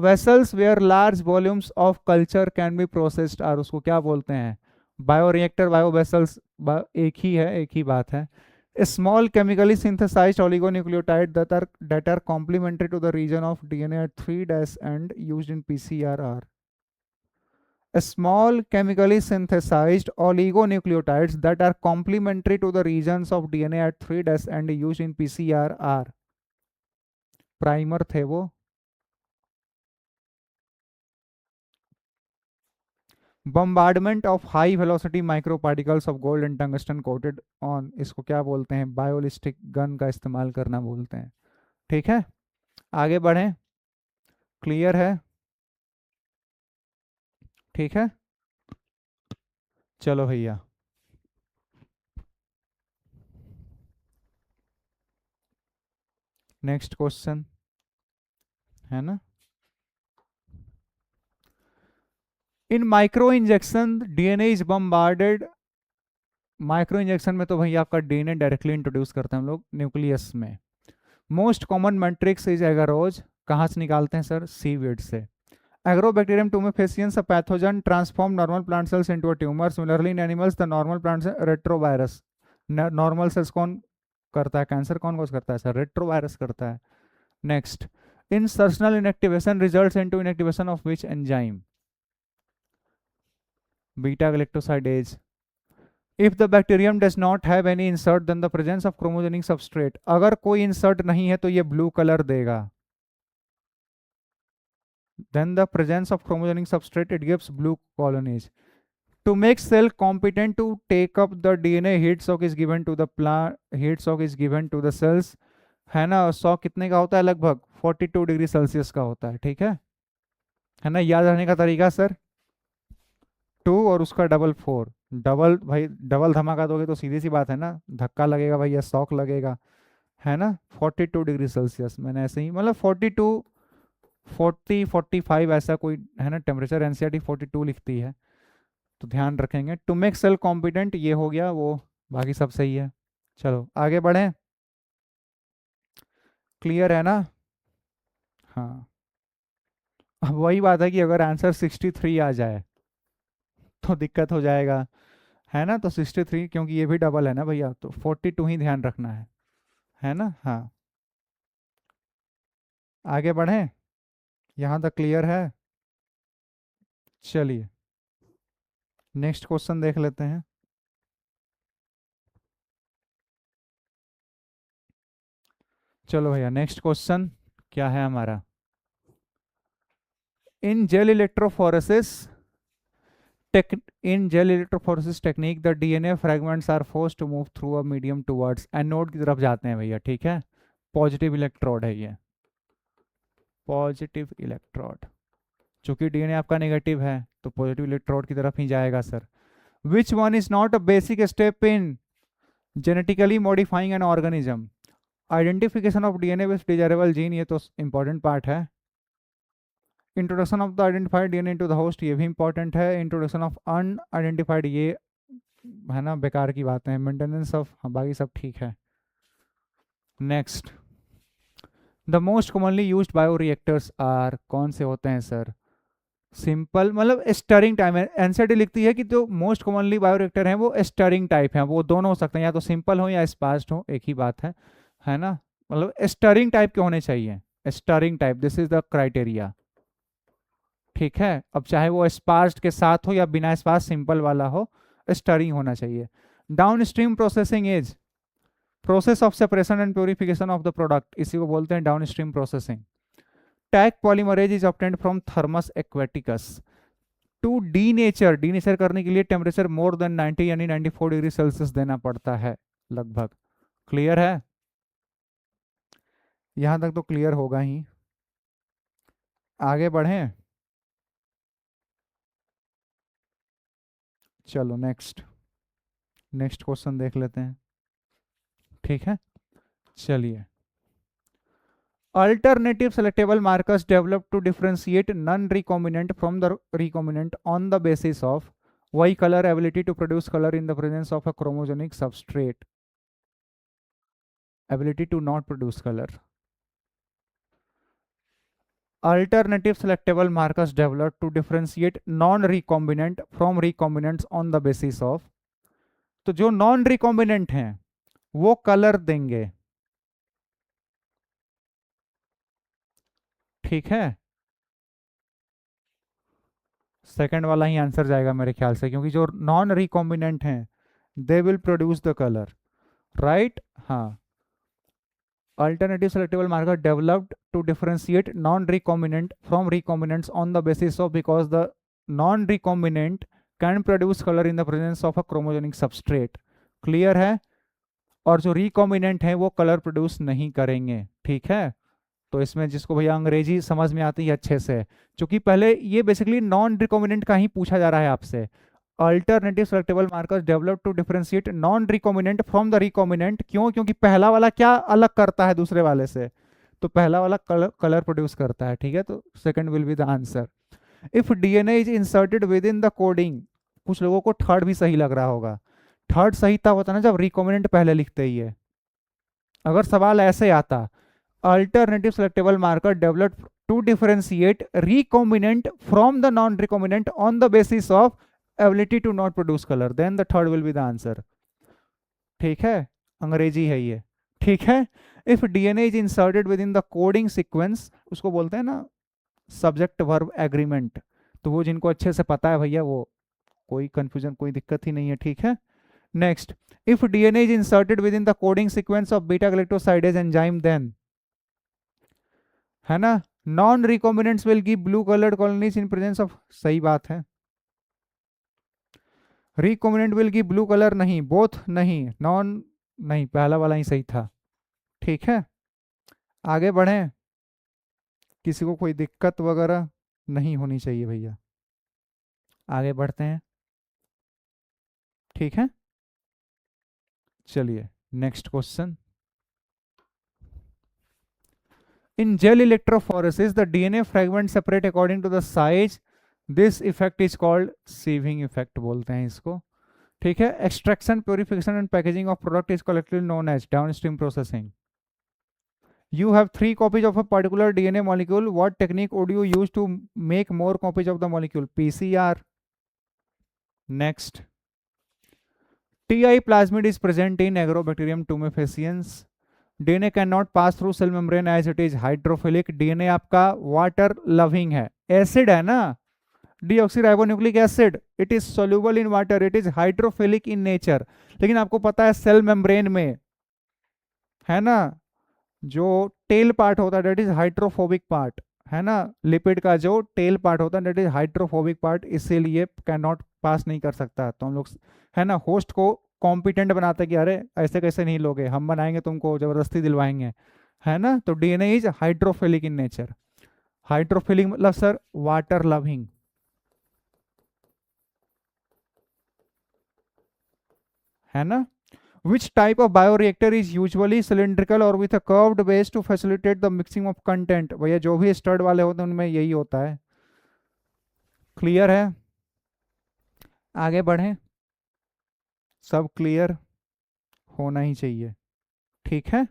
vessels where large volumes of culture can be processed are, उसको क्या बोलते हैं? बायोरिएक्टर, बायो वेसल्स, एक ही है, एक ही बात है। Small chemically synthesized oligonucleotide that are complementary to the region of DNA at 3' and used in PCR are small chemically synthesized oligonucleotides that are complementary to the regions of DNA at 3' and used in PCR are, primer थे वो। Bombardment of high velocity micro particles of gold and tungsten coated on, इसको क्या बोलते हैं? Biolistic gun का इस्तेमाल करना बोलते हैं। ठीक है, आगे बढ़ें, क्लियर है? ठीक है, चलो भैया, नेक्स्ट क्वेश्चन, है ना। In micro injection DNA is bombarded, micro injection में तो भैया आपका डीएनए डायरेक्टली इंट्रोड्यूस करते हैं हम लोग न्यूक्लियस में। Most common matrix is agarose, कहाँ से निकालते हैं सर? सीवीड से। Agrobacterium tumefaciens, a pathogen transform normal plant cells into a tumour, similarly in animals the normal plant retrovirus, normal cells कौन करता है? कैंसर कौन कॉज करता है सर? रेट्रोवायरस करता है। Next, insertional inactivation results into inactivation of which enzyme? Beta galactosidase. If the bacterium does not have any insert then the presence of chromogenic substrate, अगर कोई इंसर्ट नहीं है तो ये ब्लू कलर देगा, then the presence of chromogenic substrate it gives blue colonies. To make cell competent to take up the DNA, heat shock is given to the plant, heat shock is given to the cells, है ना। 100 कितने का होता है? लगभग 42 degree Celsius का होता है। ठीक है ना, याद रखने का तरीका सर, 2 और उसका डबल 4, डबल भाई, डबल धमाका दोगे तो सीधी सी बात है ना, धक्का लगेगा भैया, शॉक लगेगा, है ना। 42 डिग्री सेल्सियस, मैंने ऐसे ही मतलब 42 40-45 ऐसा कोई है ना टेम्परेचर, एनसीईआरटी 42 लिखती है, तो ध्यान रखेंगे। टू मेक सेल कॉम्पिटेंट, ये हो गया वो, बाकी सब सही है। चलो आगे बढ़ें, क्लियर है ना। हाँ, अब वही बात है कि अगर आंसर 63 आ जाए तो दिक्कत हो जाएगा, है ना। तो 63, क्योंकि ये भी डबल है ना भैया, तो 42 ही ध्यान रखना है ना। हाँ, आगे बढ़ें, यहाँ तक क्लियर है। चलिए नेक्स्ट क्वेश्चन देख लेते हैं। चलो भैया, नेक्स्ट क्वेश्चन क्या है हमारा? इन gel electrophoresis in gel electrophoresis technique the DNA fragments are forced to move through a medium towards anode की तरफ जाते हैं भैया। ठीक है, पॉजिटिव इलेक्ट्रोड है ये, पॉजिटिव इलेक्ट्रोड, चूंकि डीएनए आपका नेगेटिव है तो पॉजिटिव इलेक्ट्रोड की तरफ ही जाएगा sir. Which one is not a basic step in genetically modifying an organism? Identification of DNA with desirable gene, ये तो इंपॉर्टेंट पार्ट है। Introduction of the identified DNA into the host, ये भी important है। Introduction of unidentified, ये है ना बेकार की बातें हैं। मेंटेनेंस ऑफ, बाकी सब ठीक है। Next, the most commonly used bioreactors are, कौन से होते हैं सर? सिंपल, मतलब स्टरिंग टाइप है। एनसीईआरटी लिखती है कि जो मोस्ट कॉमनली बायोरिएक्टर हैं वो स्टरिंग टाइप हैं, वो दोनों हो सकते हैं, या तो सिंपल हो या स्पार्स्ड हो, एक ही बात है ना। मतलब स्टरिंग टाइप के होने चाहिए, stirring type, this is the criteria. ठीक है, अब चाहे वो स्पार्स्ड के साथ हो या बिना स्पार्स, सिंपल वाला हो, स्टरिंग होना चाहिए। Down stream processing is, process of separation and purification of the product, इसी को बोलते हैं downstream processing. Taq polymerase is obtained from Thermus aquaticus. To denature, denature करने के लिए टेम्परेचर मोर देन 90 यानी 94 डिग्री सेल्सियस देना पड़ता है लगभग। क्लियर है? यहां तक तो क्लियर होगा ही। आगे बढ़ें, चलो नेक्स्ट क्वेश्चन देख लेते हैं। ठीक है, चलिए। Alternative selectable markers developed to differentiate non-recombinant from the recombinant on the basis of Y color, ability to produce color in the presence of a chromogenic substrate, ability to not produce color. Alternative selectable markers developed to differentiate non-recombinant from recombinants on the basis of, तो जो non recombinant हैं वो colour देंगे। ठीक है, second वाला ही answer जाएगा मेरे ख्याल से, क्योंकि जो नॉन रिकॉम्बिनेंट हैं they will produce the colour, right? हाँ, alternative selectable marker developed to differentiate non-recombinant from recombinants on the basis of, because the non-recombinant can produce color in the presence of a chromogenic substrate. Clear है? और जो recombinant है वो colour produce नहीं करेंगे। ठीक है, तो इसमें जिसको भैया अंग्रेजी समझ में आती है अच्छे से, क्योंकि पहले ये बेसिकली नॉन रिकॉम्बिनेंट का ही पूछा जा रहा है आपसे। Alternative selectable markers develop to differentiate non recombinant from the recombinant. क्यों? क्योंकि पहला वाला क्या अलग करता है दूसरे वाले से, तो पहला वाला कलर प्रोड्यूस करता है। ठीक है, तो second will be the answer. If DNA is inserted with in the coding, कुछ लोगों को थर्ड भी सही लग रहा होगा। थर्ड सही तब होता ना जब रिकॉम्बिनेंट पहले लिखते ही है। अगर सवाल ऐसे आता, alternative selectable marker developed to differentiate recombinant from the non recombinant on the basis of ability to not produce color, then the third will be the answer. ठीक है, अंग्रेजी है ये। ठीक है, if DNA is inserted within the coding sequence, उसको बोलते हैं ना सब्जेक्ट वर्ब एग्रीमेंट, तो वो जिनको अच्छे से पता है भैया वो कोई कंफ्यूजन, कोई दिक्कत ही नहीं है। ठीक है, next, if DNA is inserted within the coding sequence of beta galactosidase enzyme, then, है ना, non recombinants will give blue colored colonies in presence of, सही बात है। रिकॉम्बिनेंट विल की ब्लू कलर नहीं, बोथ नहीं, नॉन नहीं, पहला वाला ही सही था। ठीक है, आगे बढ़ें, किसी को कोई दिक्कत वगैरह नहीं होनी चाहिए भैया। आगे बढ़ते हैं। ठीक है, चलिए next question. In gel electrophoresis the DNA fragment separate according to the size, this effect is called sieving effect बोलते हैं इसको। ठीक है, extraction, purification and packaging of product is collectively known as downstream processing. You have 3 copies of a particular DNA molecule. What technique would you use to make more copies of the molecule? PCR. Next. TI plasmid is present in Agrobacterium tumefaciens. DNA cannot pass through cell membrane as it is hydrophilic. DNA आपका water loving है, acid है ना, deoxyribonucleic acid. It is soluble in water. It is hydrophilic in nature. लेकिन आपको पता है cell membrane में है ना जो टेल पार्ट होता है, डेट इज हाइड्रोफोबिक पार्ट, है ना, लिपिड का जो टेल पार्ट होता है डेट इज हाइड्रोफोबिक पार्ट, इसीलिए कैन नॉट पास नहीं कर सकता। तो हम लोग है ना होस्ट को कॉम्पिटेंट बनाते कि अरे ऐसे कैसे नहीं लोगे, हम बनाएंगे, तुमको जबरदस्ती दिलवाएंगे, है ना। तो DNA is hydrophilic in nature. Hydrophilic मतलब सर वाटर लविंग, है ना। Which type of bioreactor is usually cylindrical or with a curved base to facilitate the mixing of content? भैया जो भी स्टड वाले होते हैं उनमें यही होता है। क्लियर है? आगे बढ़ें, सब क्लियर होना ही चाहिए। ठीक है,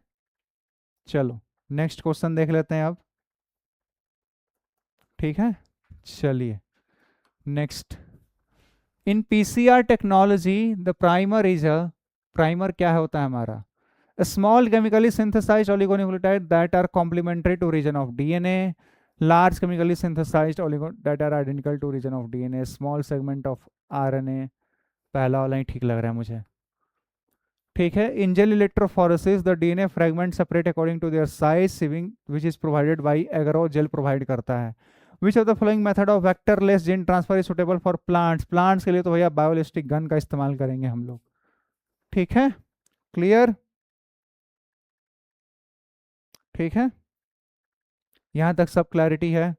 चलो नेक्स्ट क्वेश्चन देख लेते हैं अब। ठीक है, चलिए next. In PCR technology the primer is a, primer क्या होता है हमारा, small chemically synthesized oligonucleotide that are complementary to region of DNA, large chemically synthesized oligo that are identical to region of DNA, small segment of RNA. पहला वाला ही ठीक लग रहा है मुझे। ठीक है। In gel electrophoresis the DNA fragment separate according to their size sieving which is provided by agro gel provide करता है। Which of the following method of vectorless gene transfer is suitable for plants. Plants के लिए तो भैया biolistic gun का इस्तेमाल करेंगे हम लोग। ठीक है, क्लियर, ठीक है, यहां तक सब क्लैरिटी है,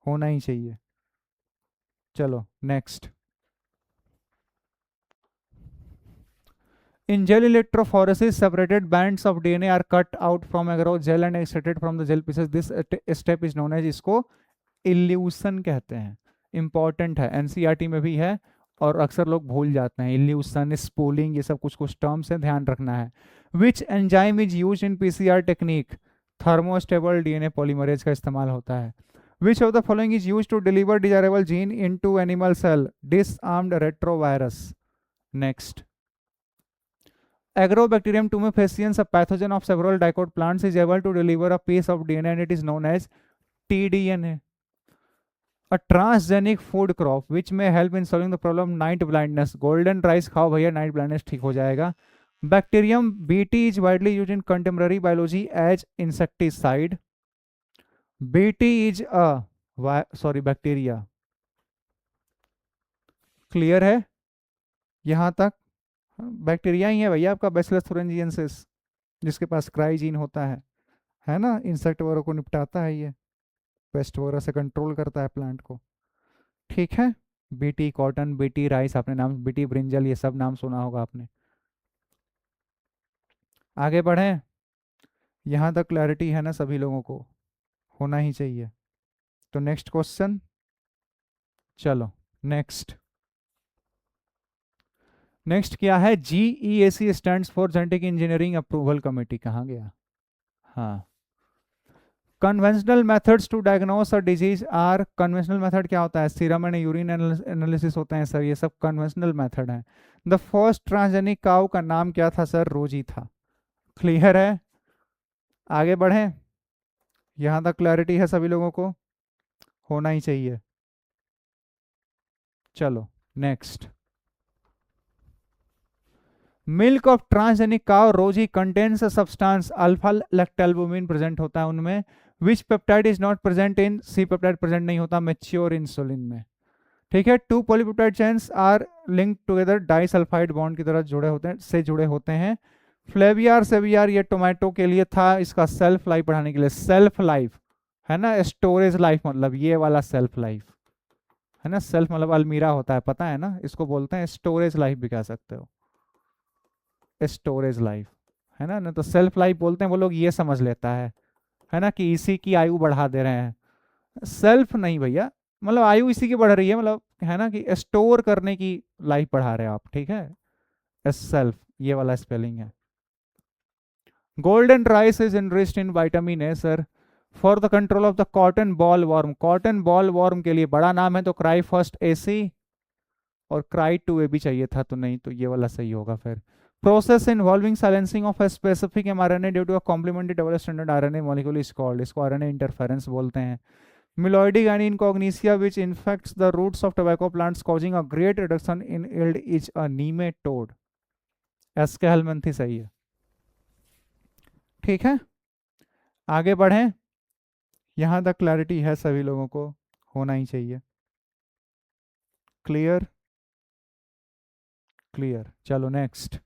होना ही चाहिए। चलो next. In gel electrophoresis, separated bands of DNA are cut out from agar gel and extracted from the gel pieces. This step is known as, इसको इल्यूशन कहते हैं। इंपॉर्टेंट है, एनसीईआरटी में भी है और अक्सर लोग भूल जाते हैं। इल्यूशन, स्पूलिंग, ये सब कुछ कुछ टर्म्स हैं, ध्यान रखना है। Which enzyme is use in PCR technique. Thermostable DNA polymerase का इस्तेमाल होता है। Which of the following is use to deliver desirable gene into animal cell. Disarmed retrovirus. Next. Agrobacterium tumefaciens, a pathogen of several dicot plants, is able to deliver a piece of DNA and it is known as tDNA. A transgenic food crop which may help in solving the problem night blindness. Golden rice खाओ भैया, night blindness ठीक हो जाएगा। Bacterium Bt is widely used in contemporary biology as insecticide. Bt is a bacteria. Clear है यहां तक? Bacteria ही है भैया आपका बैसिलस थुरिंजिएंसिस, जिसके पास क्राइजीन होता है ना, इंसेक्ट वगैरह को निपटाता है, ये पेस्ट वगैरह से कंट्रोल करता है प्लांट को। ठीक है, बीटी कॉटन, बीटी राइस, आपने नाम, बीटी ब्रिंजल, ये सब नाम सुना होगा आपने। आगे बढ़ें, यहाँ तक क्लैरिटी है ना सभी लोगों को, होना ही चाहिए। तो नेक्स्ट क्वेश्चन, चलो नेक्स्ट। नेक्स्ट क्या है? GEAC stands for genetic engineering approval committee. कहाँ गया? हाँ, conventional methods to diagnose a disease are. Conventional method क्या होता है? सीरम एंड यूरिन एनालिसिस होते हैं सर, ये सब कन्वेंशनल मेथड है। द फर्स्ट ट्रांसजेनिक काउ का नाम क्या था सर? रोजी था। क्लियर है? आगे बढ़ें, यहां तक क्लैरिटी है सभी लोगों को, होना ही चाहिए। चलो next. Milk of transgenic cow Rosie contains substance alpha lactalbumin present होता है उनमें। Which peptide is not present in? C peptide present नहीं होता मैच्योर इंसुलिन में। ठीक है, two polypeptide chains are link together disulphide bond की तरह जुड़े होते हैं। फ्लेवियार सेवियार, ये टोमेटो के लिए था, इसका सेल्फ लाइफ बढ़ाने के लिए। सेल्फ लाइफ है ना, स्टोरेज लाइफ मतलब ये वाला सेल्फ लाइफ है ना। सेल्फ मतलब अलमीरा होता है, पता है ना, इसको बोलते हैं स्टोरेज लाइफ भी कह सकते हो, स्टोरेज लाइफ है ना तो सेल्फ लाइफ बोलते हैं, वो लोग ये समझ लेता है ना कि इसी की आयु बढ़ा दे रहे हैं। सेल्फ नहीं भैया, मतलब आयु इसी की बढ़ रही है, मतलब है ना कि स्टोर करने की लाइफ बढ़ा रहे हो आप। ठीक है, सेल्फ ये वाला स्पेलिंग है। Golden rice is enriched in vitamin A sir, for the control of the cotton ball warm. Cotton ball warm के लिए बड़ा नाम है तो क्राई फर्स्ट AC और क्राई 2A भी चाहिए था, तो नहीं, तो ये वाला सही होगा फिर। Process involving silencing of a specific mRNA due to a complementary double standard RNA molecule is called. इसको RNA इंटरफेरेंस बोलते हैं। Meloidic and incognitia which infects the roots of tobacco plants causing a great reduction in yield is a nematode. S के हेलमेंथी सही है। ठीक है, आगे बढ़ें, यहां तक क्लैरिटी है सभी लोगों को, होना ही चाहिए। क्लियर, क्लियर, चलो नेक्स्ट।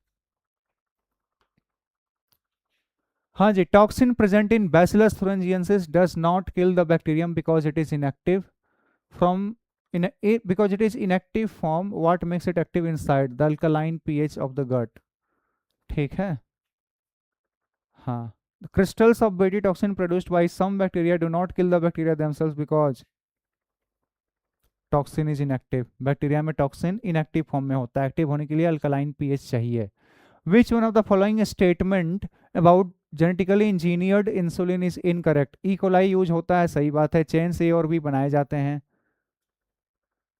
हाँ जी, toxin present in bacillus thuringiensis does not kill the bacterium because it is inactive from because it is inactive form. What makes it active inside? The alkaline pH of the gut. ठीक है, हाँ। The crystals of Bt toxin produced by some bacteria do not kill the bacteria themselves because toxin is inactive. Bacteria में toxin inactive form में होता है, active होने के लिए अल्कलाइन पीएच चाहिए। विच one of the following statement about genetically engineered insulin is incorrect? E coli use होता है, सही बात है। चेन से और भी बनाए जाते हैं,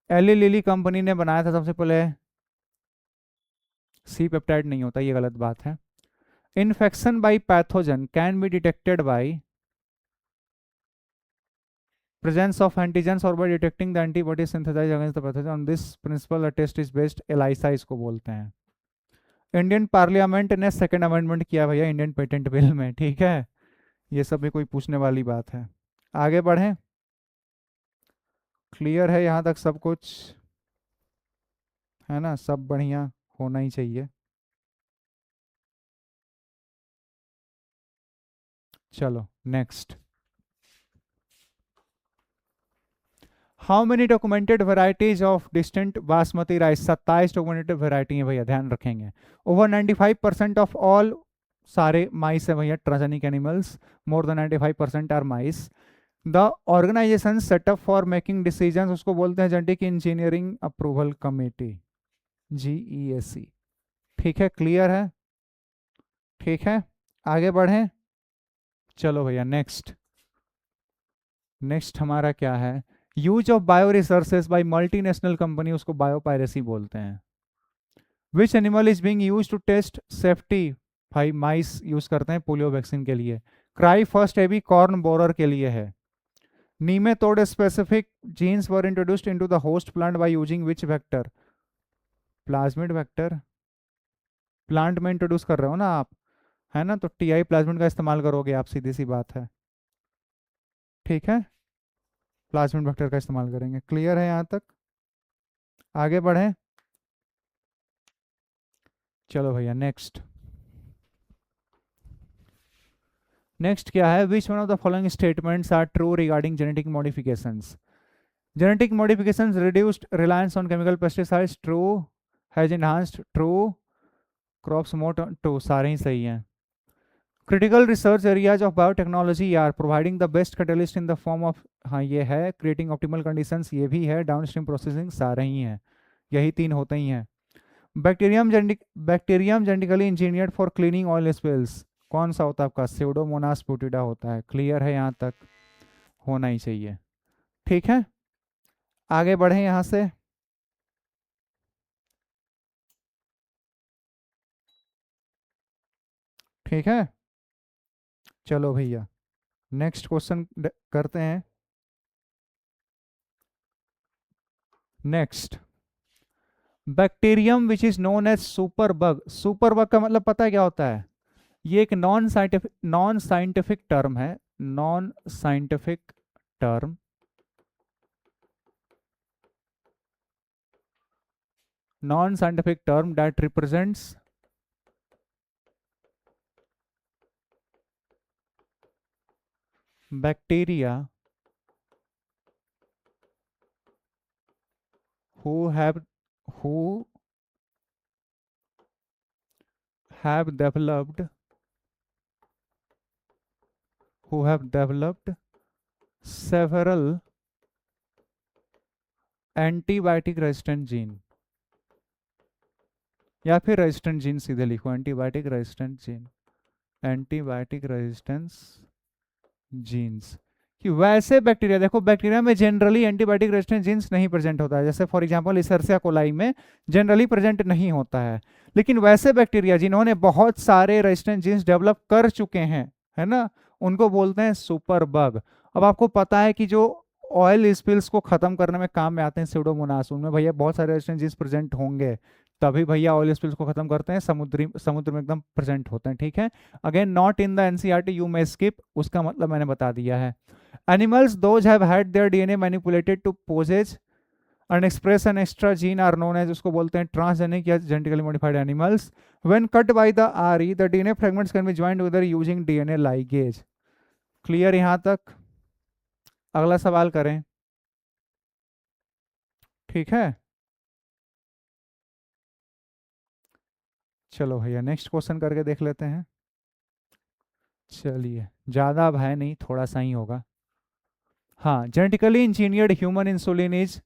एली लिली कंपनी ने बनाया था सबसे पहले। सी पेप्टाइड नहीं होता, ये गलत बात है। Infection by pathogen can be detected by presence of antigens or by detecting the antibodies synthesized against the pathogen. On this principle a test is based, ELISA इसको बोलते हैं। इंडियन पार्लियामेंट ने सेकंड अमेंडमेंट किया भैया Indian patent bill में, ठीक है, ये सब भी कोई पूछने वाली बात है। आगे बढ़ें, क्लियर है यहाँ तक सब कुछ, है ना, सब बढ़िया होना ही चाहिए। चलो next, how many documented varieties of distant basmati rice, 27 documented variety है भैया, ध्यान रखेंगे। ओवर 95% ऑफ ऑल, सारे माइस है भैया, transgenic animals, more than 95% are mice. The organization set up for making decisions, उसको बोलते हैं genetic engineering approval committee, GEAC, ठीक है, क्लियर है, ठीक है, आगे बढ़ें। चलो भैया नेक्स्ट, नेक्स्ट हमारा क्या है, use of bio resources by multinational company, उसको बायोपायरेसी बोलते हैं। Which animal is being used to test safety, भाई माइस यूज करते हैं पोलियो वैक्सीन के लिए। Cry first AB corn borer के लिए है। Nematode specific genes were introduced into the host plant by using which vector, plasmid vector, plant में introduce कर रहे हो ना आप, है ना, तो TI प्लाज्मिड का इस्तेमाल करोगे आप, सीधी सी बात है, ठीक है, प्लाज्मिड वेक्टर का इस्तेमाल करेंगे। क्लियर है यहाँ तक, आगे बढ़ें। चलो भैया नेक्स्ट, नेक्स्ट क्या है, which one of the following statements are true regarding genetic modifications, genetic modifications reduced reliance on chemical pesticides, true, has enhanced, true, crops mote, true, सारे ही सही हैं। Critical research areas of biotechnology are providing the best catalyst in the form of, हाँ ये है, creating optimal conditions, ये भी है, डाउनस्ट्रीम प्रोसेसिंग, सारे ही हैं, यही तीन होते ही हैं। Bacterium genetically engineered for cleaning oil spills, कौन सा होता है आपका, स्यूडोमोनास पुटिडा होता है। क्लियर है यहाँ तक, होना ही चाहिए, ठीक है, आगे बढ़े यहाँ से। ठीक है, चलो भैया नेक्स्ट क्वेश्चन करते हैं। Next, bacterium which is known as super bug, super bug का मतलब पता है क्या होता है, ये एक नॉन साइंटिफिक टर्म है, non scientific term, non scientific term that represents bacteria who have who have developed several antibiotic resistant gene, या फिर रेजिस्टेंट जीन सीधे लिखो, antibiotic resistant gene, antibiotic resistance genes. कि वैसे बैक्टीरिया, देखो बैक्टीरिया में generally antibiotic resistant genes नहीं present होता है, जैसे फॉर एग्जांपल इशर्सिया कोलाई में जनरली प्रेजेंट नहीं होता है, लेकिन वैसे बैक्टीरिया जिन्होंने बहुत सारे रेजिस्टेंट जीन्स डेवलप कर चुके हैं, है ना, उनको बोलते हैं सुपर बग। अब आपको पता है कि जो ऑयल स्पिल्स को खत्म करने में काम में आते हैं स्यूडोमोनास, उनमें भैया बहुत सारे रेजिस्टेंट जीन्स प्रेजेंट होंगे, तभी भैया ऑयल स्पिल्स को खत्म करते हैं, समुद्र में एकदम प्रेजेंट होते हैं, ठीक है। Again not in the NCERT, you may skip, उसका मतलब मैंने बता दिया है। Animals those have had their DNA manipulated to possess and express an extra gene are known as, उसको बोलते हैं ट्रांसजेनिक या genetically modified animals. When cut by the RE the DNA fragments can be joined with using DNA ligase. Clear यहाँ तक, अगला सवाल करें, ठीक है, चलो भैया नेक्स्ट क्वेश्चन करके देख लेते हैं। चलिए ज़्यादा अब है नहीं, थोड़ा सा ही होगा। हाँ, genetically engineered human insulin is,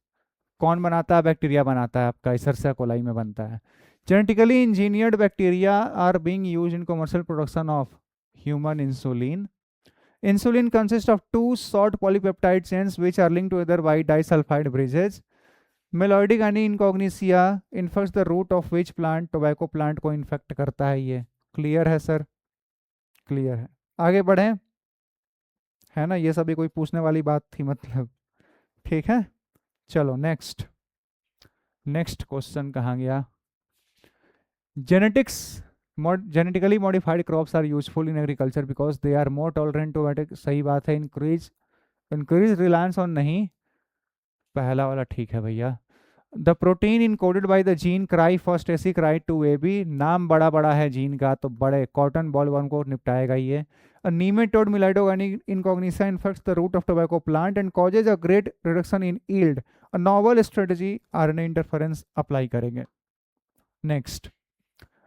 कौन बनाता है, बैक्टीरिया बनाता है आपका, इशर्सिया कोलाई में बनता है। Genetically engineered bacteria are being used in commercial production of human insulin. Insulin consist of two short polypeptide chains which are linked together by disulphide bridges. Meloidogyne incognita infects the root of which plant, tobacco plant को infect करता है ये। Clear है sir, clear है, आगे बढ़ें, है ना, ये सभी कोई पूछने वाली बात थी मतलब, ठीक है। चलो नेक्स्ट, नेक्स्ट क्वेश्चन कहाँ गया, genetics genetically modified crops are useful in agriculture because they are more tolerant to सही बात है। इंक्रीज रिलायंस ऑन नहीं, पहला वाला ठीक है भैया। The protein encoded by the gene cry first AC cry two A B, नाम बड़ा बड़ा है जीन का तो बड़े कॉटन बॉल वन को निपटाएगा ये। A nematode Mylidogani incogniza infects the root of tobacco plant and causes a great reduction in yield. A novel strategy RNA interference apply करेंगे। Next,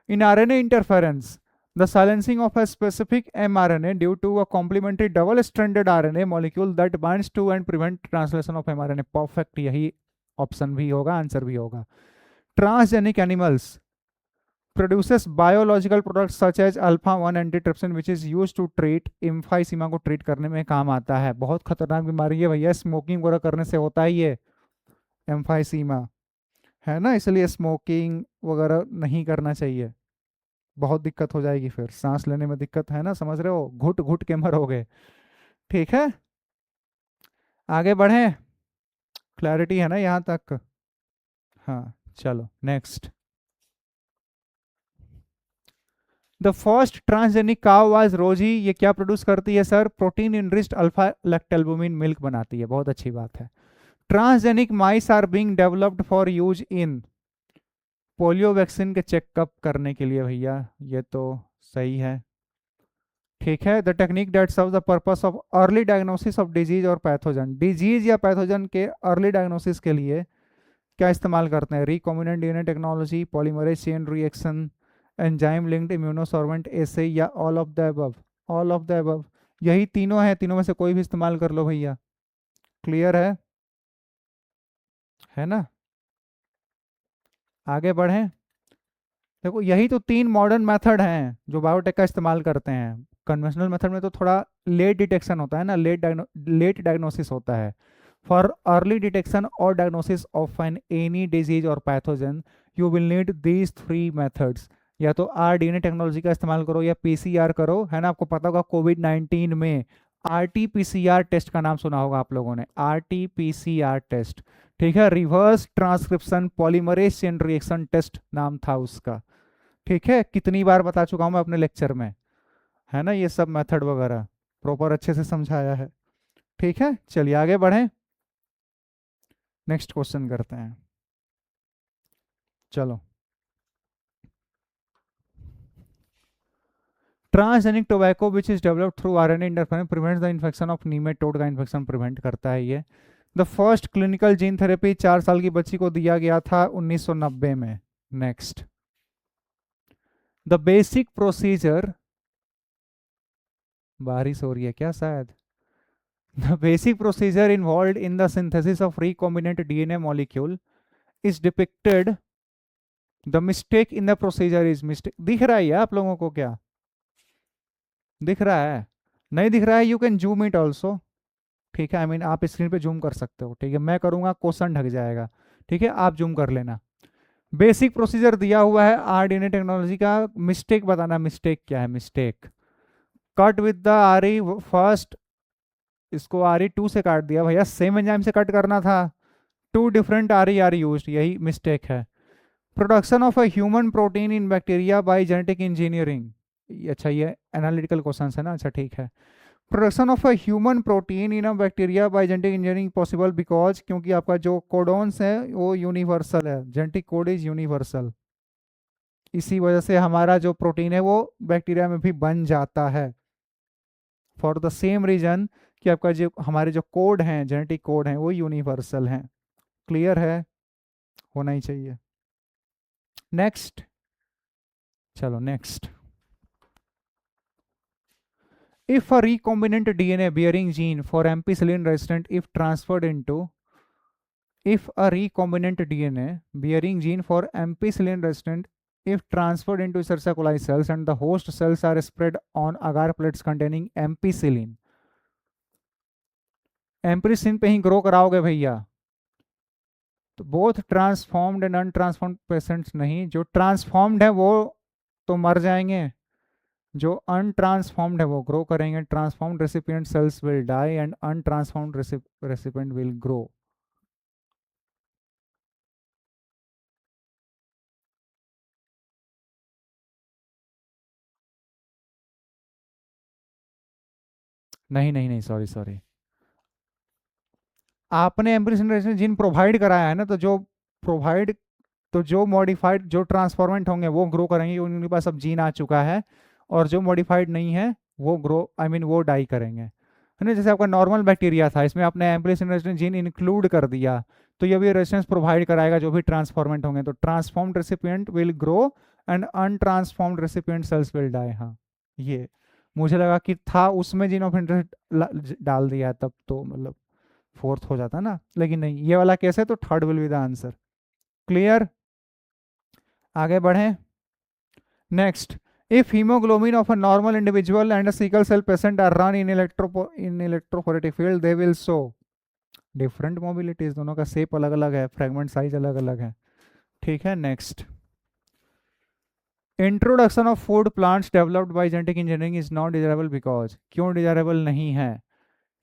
in RNA interference, the silencing of a specific mRNA due to a complementary double-stranded RNA molecule that binds to and prevent translation of mRNA. Perfect, यही option भी होगा, answer भी होगा। Transgenic animals produces biological products such as alpha 1 antitrypsin which is used to treat emphysema को treat करने में काम आता है। बहुत खतरनाक बीमारी है भैया, स्मोकिंग वगैरह करने से होता है ये एम्फाइसीमा, है ना, इसलिए स्मोकिंग वगैरह नहीं करना चाहिए, बहुत दिक्कत हो जाएगी, फिर सांस लेने में दिक्कत है ना, समझ रहे हो, घुट घुट के मरोगे। ठीक है, आगे बढ़े, क्लैरिटी है ना यहाँ तक? हाँ चलो next. The first transgenic cow was Rosie, ये क्या प्रोड्यूस करती है sir? Protein enriched alpha lactalbumin milk बनाती है, बहुत अच्छी बात है। Transgenic mice are being developed for use in, polio vaccine के चेकअप करने के लिए भैया, ये तो सही है। ठीक है, the technique that serve the purpose of early diagnosis of disease और पैथोजन, डिजीज या पैथोजन के अर्ली डायग्नोसिस के लिए क्या इस्तेमाल करते हैं? Recombinant DNA technology, polymerase chain reaction, enzyme linked immunosorbent assay, या all of the above? All of the above, यही तीनों हैं, तीनों में से कोई भी इस्तेमाल कर लो भैया। क्लियर है ना? आगे बढ़ें, देखो यही तो तीन मॉडर्न मेथड हैं जो बायोटेक का इस्तेमाल करते हैं। कन्वेंशनल मेथड में तो थोड़ा लेट डिटेक्शन होता है ना, लेट डायग्नोसिस होता है। फॉर अर्ली डिटेक्शन और diagnosis of an any disease और pathogen you will need these three methods, या तो आरडीएनए टेक्नोलॉजी का इस्तेमाल करो या पीसीआर करो, है ना। आपको पता होगा कोविड-19 में आरटीपीसीआर टेस्ट का नाम सुना होगा आप लोगों ने, आरटीपीसीआर टेस्ट, ठीक है, reverse transcription polymerase chain reaction test नाम था उसका। ठीक है, कितनी बार बता चुका हूं मैं अपने लेक्चर में, है ना, ये सब मेथड वगैरह प्रॉपर अच्छे से समझाया है। ठीक है, चलिए आगे बढ़ें, नेक्स्ट क्वेश्चन करते हैं। चलो, transgenic tobacco which is developed through RNA interference prevents the infection of nematode का इन्फेक्शन प्रिवेंट करता है ये। The first clinical gene therapy 4 साल की बच्ची को दिया गया था 1990 में। नेक्स्ट, द बेसिक प्रोसीजर, बारिश हो रही है क्या शायद? The basic procedure involve in the synthesis of recombinant DNA molecule is depicted, the mistake in the procedure is mistake, दिख रहा है या आप लोगों को? क्या दिख रहा है? नहीं दिख रहा है, you can zoom it also, ठीक है, आई मीन आप स्क्रीन पे जूम कर सकते हो, ठीक है, मैं करूंगा क्वेश्चन ढक जाएगा, ठीक है, आप जूम कर लेना। बेसिक प्रोसीजर दिया हुआ है आरडीएनए टेक्नोलॉजी का, मिस्टेक बताना, मिस्टेक क्या है? Mistake, cut with the R E first, इसको आरई 2 से काट दिया भैया, सेम एंजाइम से कट करना था, 2 डिफरेंट आरई आर यूज्ड, यही मिस्टेक है। Production of a human protein in bacteria by genetic engineering, अच्छा ये एनालिटिकल क्वेश्चन है ना, अच्छा ठीक है। Production of a human protein in a bacteria by genetic engineering possible because, क्योंकि आपका जो कोडोन्स है वो यूनिवर्सल है, जेनेटिक कोड इज यूनिवर्सल, इसी वजह से हमारा जो प्रोटीन है वो बैक्टीरिया में भी बन जाता है, फॉर द सेम रीजन कि आपका जो हमारे जो कोड हैं, जेनेटिक कोड हैं, वो यूनिवर्सल हैं। क्लियर है? होना ही चाहिए। नेक्स्ट, चलो next, if a recombinant DNA bearing gene for ampicillin resistant if transferred into, if a recombinant DNA bearing gene for ampicillin resistant if transferred into Escherichia coli cells and the host cells are spread on agar plates containing ampicillin, ampicillin पे ही grow कराओगे भैया, तो both transformed and untransformed patients नहीं, जो transformed है वो तो मर जाएंगे, जो अनट्रांसफॉर्म्ड है वो ग्रो करेंगे। Transformed recipient cells will die and untransformed recipient will grow. नहीं नहीं नहीं, सॉरी सॉरी, आपने एम्ब्रियोनिक जीन प्रोवाइड कराया है ना, तो प्रोवाइड जो मॉडिफाइड जो ट्रांसफॉर्मेंट होंगे वो ग्रो करेंगे, उनके पास अब जीन आ चुका है, और जो मॉडिफाइड नहीं है वो ग्रो वो डाई करेंगे, है ना। जैसे आपका नॉर्मल बैक्टीरिया था, इसमें आपने एम्ब्रियोनिक जीन इंक्लूड कर दिया, तो ये भी रेजिस्टेंस प्रोवाइड कराएगा जो भी ट्रांसफॉर्मेंट होंगे, तो transformed recipient will grow and untransformed recipient cells will die. हाँ, ये मुझे लगा कि था उसमें जीन ऑफ इंटरेस्ट डाल दिया है, तब तो मतलब फोर्थ हो जाता ना, लेकिन नहीं, ये वाला केस है, तो third will be the answer. Clear, आगे बढ़ें। Next, if hemoglobin of a normal individual and a sickle cell patient are run in electrophoretic field, they will show different mobilities, दोनों का शेप अलग अलग है, फ्रेगमेंट साइज अलग अलग है, ठीक है। Next, introduction of food plants developed by genetic engineering is not desirable because, क्यों डिजायरेबल नहीं है?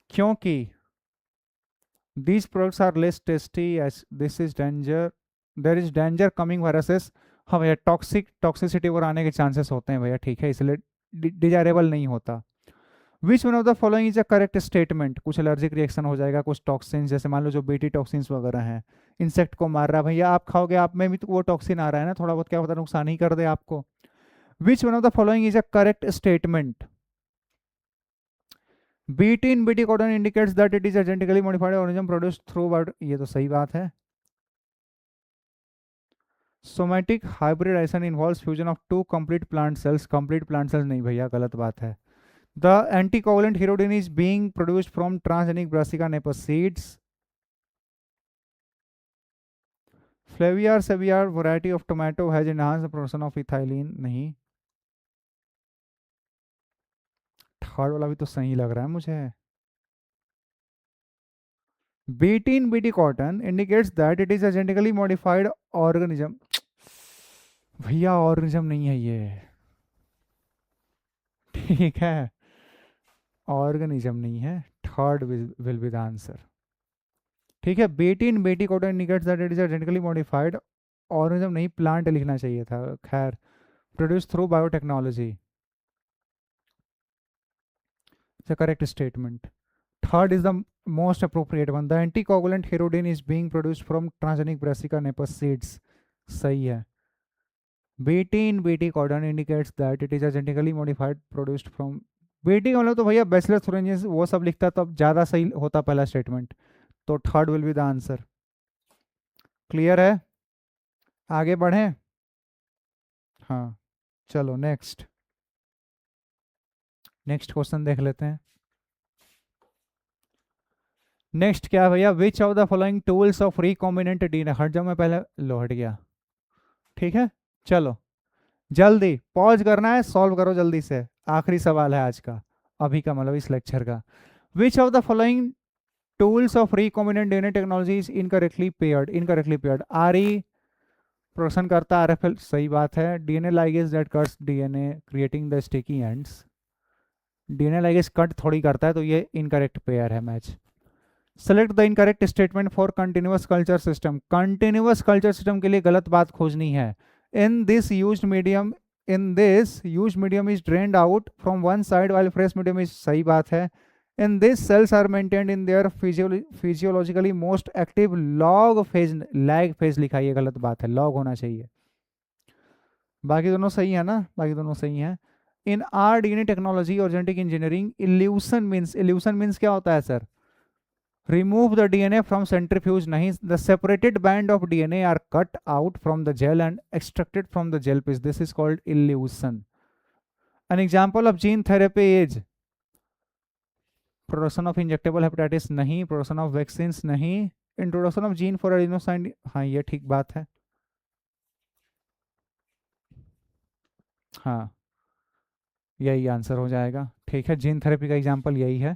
क्योंकि these products are less tasty as this is danger, there is danger coming viruses। हाँ भैया, टॉक्सिसिटी और आने के चांसेस होते हैं भैया, ठीक है, इसलिए डिजायरेबल नहीं होता। विच one of the following is a correct statement, कुछ एलर्जिक रिएक्शन हो जाएगा, कुछ टॉक्सिन, जैसे मान लो जो बीटी टॉक्सिन्स वगैरह हैं, इंसेक्ट को मार रहा है भैया, आप खाओगे, आप में भी तो वो टॉक्सिन आ रहा है ना, थोड़ा बहुत क्या पता नुकसान ही कर दे आपको। Which one of the following is a correct statement? Bt in Bt cotton indicates that it is a genetically modified organism produced through bird, ये तो सही बात है। Somatic hybridisation involves fusion of two complete plant cells, complete plant cells नहीं भैया, गलत बात है। The anticoagulant hirudin is being produced from transgenic brassica napus seeds. Flavr Savr variety of tomato has enhanced production of ethylene, नहीं। Third वाला भी तो सही लग रहा है मुझे। BT in Bt cotton indicates that it is a genetically modified organism, भैया ऑर्गेनिज्म नहीं है ये, ठीक है, ऑर्गेनिज्म नहीं है, third will be the answer, ठीक है। Bt in Bt cotton indicates that it is a genetically modified organism, नहीं, प्लांट लिखना चाहिए था, खैर। Produce through biotechnology, the correct statement. Third is the most appropriate one, the anticoagulant hirudin is being produced from transgenic brassica napus seeds, सही है। Bt in Bt cotton indicates that it is a genetically modified produced from, Bt का मतलब तो भैया bachelor थोरेंजिस वो सब लिखता तो अब ज़्यादा सही होता पहला स्टेटमेंट, तो third will be the answer. Clear है, आगे बढ़ें। हाँ, चलो नेक्स्ट क्वेश्चन देख लेते हैं। नेक्स्ट क्या है भैया, विच of the following tools of recombinant DNA, हट जाओ, मैं पहले लो हट गया, ठीक है। चलो जल्दी पॉज करना है, सॉल्व करो जल्दी से, आखिरी सवाल है आज का, अभी का मतलब इस लेक्चर का। Which of the following tools of recombinant DNA technology is incorrectly paired, RE production करता आरएफएल, सही बात है। DNA ligase that cuts DNA creating the sticky ends, DNA ligase cut थोड़ी करता है, तो ये इनकरेक्ट पेयर है, match. Select the incorrect statement for continuous culture system, continuous culture system के लिए गलत बात खोजनी है। In this used medium is drained out from one side while fresh medium is, सही बात है। In this cells are maintained in their physiologically most active log phase, lag phase लिखा, ये गलत बात है, लॉग होना चाहिए। बाकी दोनों सही है ना, बाकी दोनों सही हैं। इन आर डीएनए टेक्नोलॉजी और जेनेटिक इंजीनियरिंग, इल्यूशन मीन्स क्या होता है sir? Remove the DNA from centrifuge, नहीं, the separated band of DNA are cut out from the gel and extracted from the gel piece, this is called elution. An example of gene therapy is production of injectable hepatitis, नहीं। Production of vaccine, नहीं। Introduction of gene for adenosine, हाँ ये ठीक बात है, हाँ यही answer हो जाएगा, ठीक है। जीन थेरेपी का एग्जांपल यही है।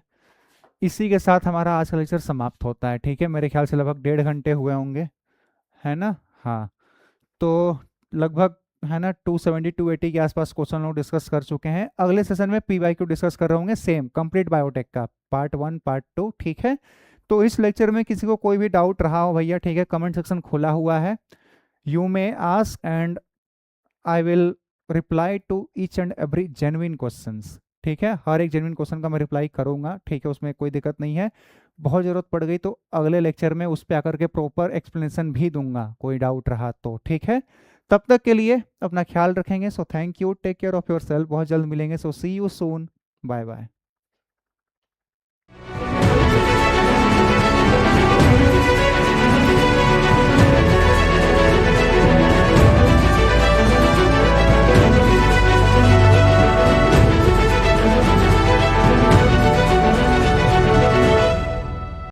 इसी के साथ हमारा आज का लेक्चर समाप्त होता है, ठीक है। मेरे ख्याल से लगभग 1.5 घंटे हुए होंगे, है ना। हाँ, तो लगभग है ना 270 280 के आसपास क्वेश्चन लोग डिस्कस कर चुके हैं। अगले सेशन में पीवाईक्यू डिस्कस कर रहे होंगे, सेम कंप्लीट बायोटेक का पार्ट 1 पार्ट 2, ठीक है। तो इस लेक्चर में किसी को कोई भी डाउट रहा हो भैया, ठीक है, कमेंट सेक्शन खुला हुआ है, you may ask and I will reply to each and every genuine questions, ठीक है, हर एक जेन्युइन क्वेश्चन का मैं रिप्लाई करूंगा, ठीक है, उसमें कोई दिक्कत नहीं है। बहुत ज़रूरत पड़ गई तो अगले लेक्चर में उस पर आकर के प्रॉपर एक्सप्लेनेशन भी दूंगा, कोई डाउट रहा तो, ठीक है। तब तक के लिए अपना ख्याल रखेंगे। So thank you, take care of yourself, बहुत जल्द मिलेंगे। So see you soon, bye bye.